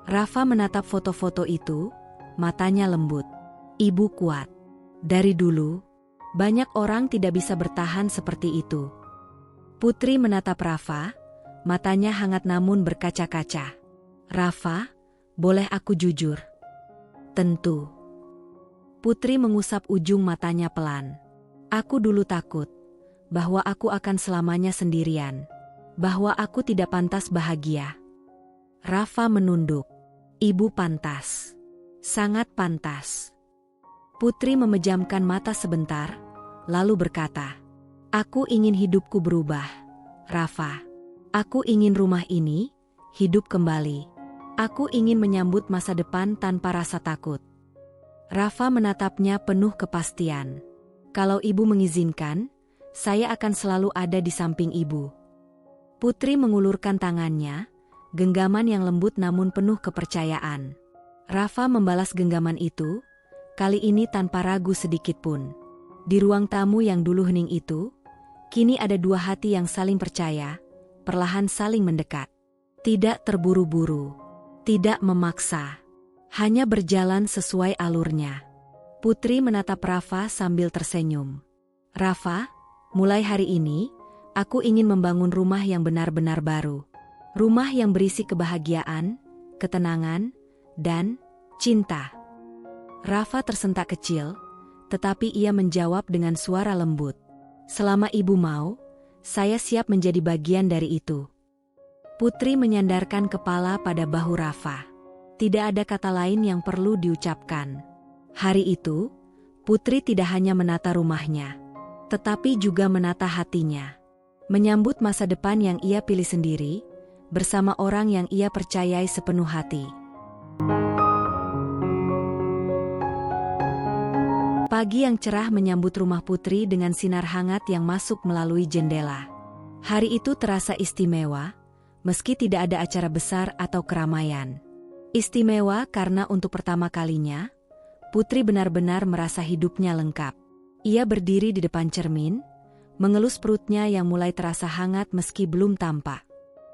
Rafa menatap foto-foto itu, matanya lembut. "Ibu kuat. Dari dulu, banyak orang tidak bisa bertahan seperti itu." Putri menatap Rafa, matanya hangat namun berkaca-kaca. "Rafa, boleh aku jujur?" "Tentu." Putri mengusap ujung matanya pelan. "Aku dulu takut bahwa aku akan selamanya sendirian, bahwa aku tidak pantas bahagia." Rafa menunduk. "Ibu pantas. Sangat pantas." Putri memejamkan mata sebentar, lalu berkata, "Aku ingin hidupku berubah, Rafa. Aku ingin rumah ini hidup kembali. Aku ingin menyambut masa depan tanpa rasa takut." Rafa menatapnya penuh kepastian. "Kalau ibu mengizinkan, saya akan selalu ada di samping ibu." Putri mengulurkan tangannya, genggaman yang lembut namun penuh kepercayaan. Rafa membalas genggaman itu, kali ini tanpa ragu sedikit pun. Di ruang tamu yang dulu hening itu, kini ada dua hati yang saling percaya, perlahan saling mendekat. Tidak terburu-buru. Tidak memaksa, hanya berjalan sesuai alurnya. Putri menatap Rafa sambil tersenyum. "Rafa, mulai hari ini, aku ingin membangun rumah yang benar-benar baru. Rumah yang berisi kebahagiaan, ketenangan, dan cinta." Rafa tersentak kecil, tetapi ia menjawab dengan suara lembut. "Selama ibu mau, saya siap menjadi bagian dari itu." Putri menyandarkan kepala pada bahu Rafa. Tidak ada kata lain yang perlu diucapkan. Hari itu, Putri tidak hanya menata rumahnya, tetapi juga menata hatinya. Menyambut masa depan yang ia pilih sendiri, bersama orang yang ia percayai sepenuh hati. Pagi yang cerah menyambut rumah Putri dengan sinar hangat yang masuk melalui jendela. Hari itu terasa istimewa, meski tidak ada acara besar atau keramaian. Istimewa karena untuk pertama kalinya, Putri benar-benar merasa hidupnya lengkap. Ia berdiri di depan cermin, mengelus perutnya yang mulai terasa hangat meski belum tampak.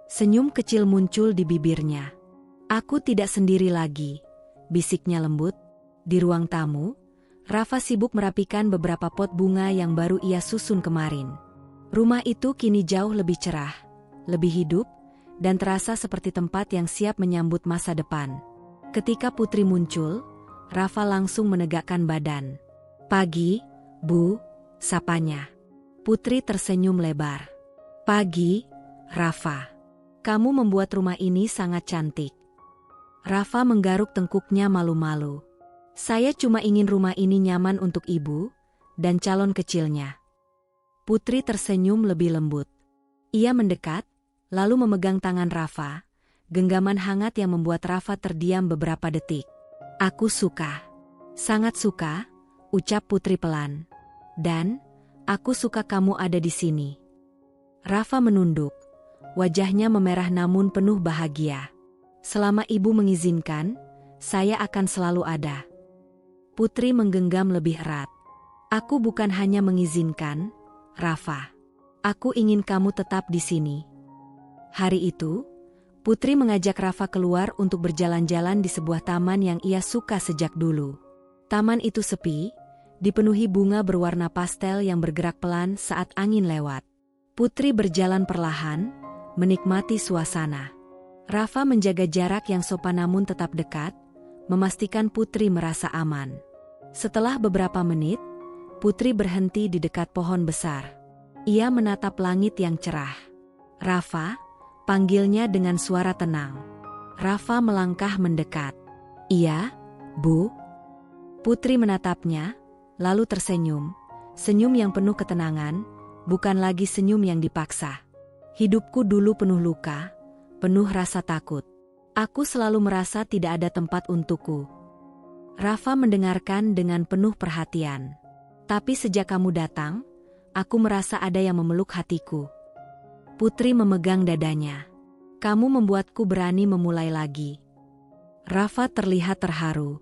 Senyum kecil muncul di bibirnya. "Aku tidak sendiri lagi," bisiknya lembut. Di ruang tamu, Rafa sibuk merapikan beberapa pot bunga yang baru ia susun kemarin. Rumah itu kini jauh lebih cerah, lebih hidup, dan terasa seperti tempat yang siap menyambut masa depan. Ketika Putri muncul, Rafa langsung menegakkan badan. "Pagi, Bu," sapanya. Putri tersenyum lebar. "Pagi, Rafa. Kamu membuat rumah ini sangat cantik." Rafa menggaruk tengkuknya malu-malu. "Saya cuma ingin rumah ini nyaman untuk ibu dan calon kecilnya." Putri tersenyum lebih lembut. Ia mendekat, lalu memegang tangan Rafa, genggaman hangat yang membuat Rafa terdiam beberapa detik. "Aku suka. Sangat suka," ucap Putri pelan. "Dan aku suka kamu ada di sini." Rafa menunduk. Wajahnya memerah namun penuh bahagia. "Selama ibu mengizinkan, saya akan selalu ada." Putri menggenggam lebih erat. "Aku bukan hanya mengizinkan, Rafa. Aku ingin kamu tetap di sini." Hari itu, Putri mengajak Rafa keluar untuk berjalan-jalan di sebuah taman yang ia suka sejak dulu. Taman itu sepi, dipenuhi bunga berwarna pastel yang bergerak pelan saat angin lewat. Putri berjalan perlahan, menikmati suasana. Rafa menjaga jarak yang sopan namun tetap dekat, memastikan Putri merasa aman. Setelah beberapa menit, Putri berhenti di dekat pohon besar. Ia menatap langit yang cerah. "Rafa," panggilnya dengan suara tenang. Rafa melangkah mendekat. "Iya, Bu." Putri menatapnya, lalu tersenyum. Senyum yang penuh ketenangan, bukan lagi senyum yang dipaksa. "Hidupku dulu penuh luka, penuh rasa takut. Aku selalu merasa tidak ada tempat untukku." Rafa mendengarkan dengan penuh perhatian. "Tapi sejak kamu datang, aku merasa ada yang memeluk hatiku." Putri memegang dadanya. "Kamu membuatku berani memulai lagi." Rafa terlihat terharu.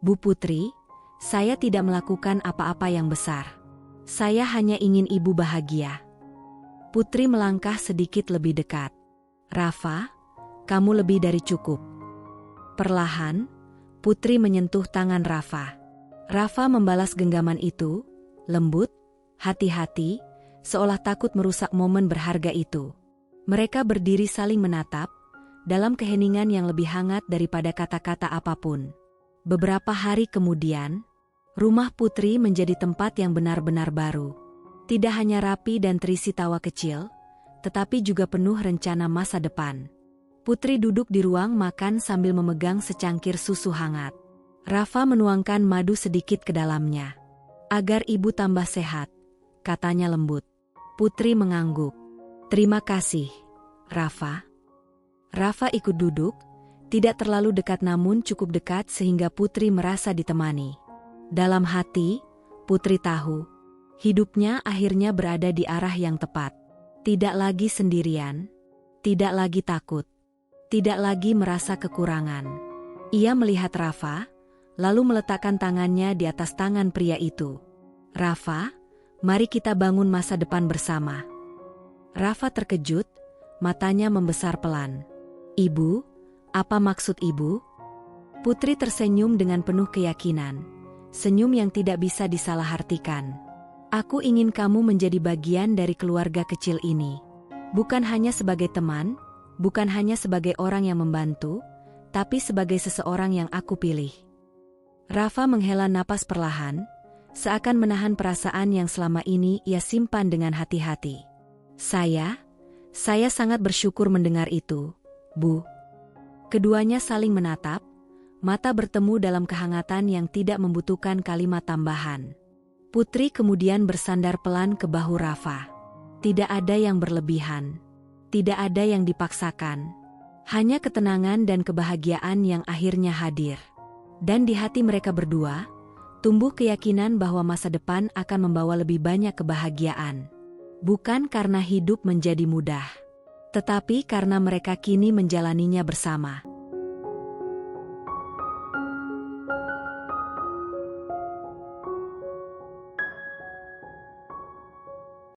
"Bu Putri, saya tidak melakukan apa-apa yang besar. Saya hanya ingin ibu bahagia." Putri melangkah sedikit lebih dekat. "Rafa, kamu lebih dari cukup." Perlahan, Putri menyentuh tangan Rafa. Rafa membalas genggaman itu, lembut, hati-hati, seolah takut merusak momen berharga itu. Mereka berdiri saling menatap, dalam keheningan yang lebih hangat daripada kata-kata apapun. Beberapa hari kemudian, rumah Putri menjadi tempat yang benar-benar baru. Tidak hanya rapi dan terisi tawa kecil, tetapi juga penuh rencana masa depan. Putri duduk di ruang makan sambil memegang secangkir susu hangat. Rafa menuangkan madu sedikit ke dalamnya. "Agar ibu tambah sehat," katanya lembut. Putri mengangguk. "Terima kasih, Rafa." Rafa ikut duduk, tidak terlalu dekat namun cukup dekat sehingga Putri merasa ditemani. Dalam hati, Putri tahu, hidupnya akhirnya berada di arah yang tepat. Tidak lagi sendirian, tidak lagi takut, tidak lagi merasa kekurangan. Ia melihat Rafa, lalu meletakkan tangannya di atas tangan pria itu. "Rafa, mari kita bangun masa depan bersama." Rafa terkejut, matanya membesar pelan. "Ibu, apa maksud ibu?" Putri tersenyum dengan penuh keyakinan, senyum yang tidak bisa disalahartikan. "Aku ingin kamu menjadi bagian dari keluarga kecil ini. Bukan hanya sebagai teman, bukan hanya sebagai orang yang membantu, tapi sebagai seseorang yang aku pilih." Rafa menghela napas perlahan, seakan menahan perasaan yang selama ini ia simpan dengan hati-hati. Saya sangat bersyukur mendengar itu, Bu." Keduanya saling menatap, Mata bertemu dalam kehangatan yang tidak membutuhkan kalimat tambahan. Putri kemudian bersandar pelan ke bahu Rafa. Tidak ada yang berlebihan. Tidak ada yang dipaksakan. Hanya ketenangan dan kebahagiaan yang akhirnya hadir. Dan di hati mereka berdua, tumbuh keyakinan bahwa masa depan akan membawa lebih banyak kebahagiaan. Bukan karena hidup menjadi mudah, tetapi karena mereka kini menjalaninya bersama.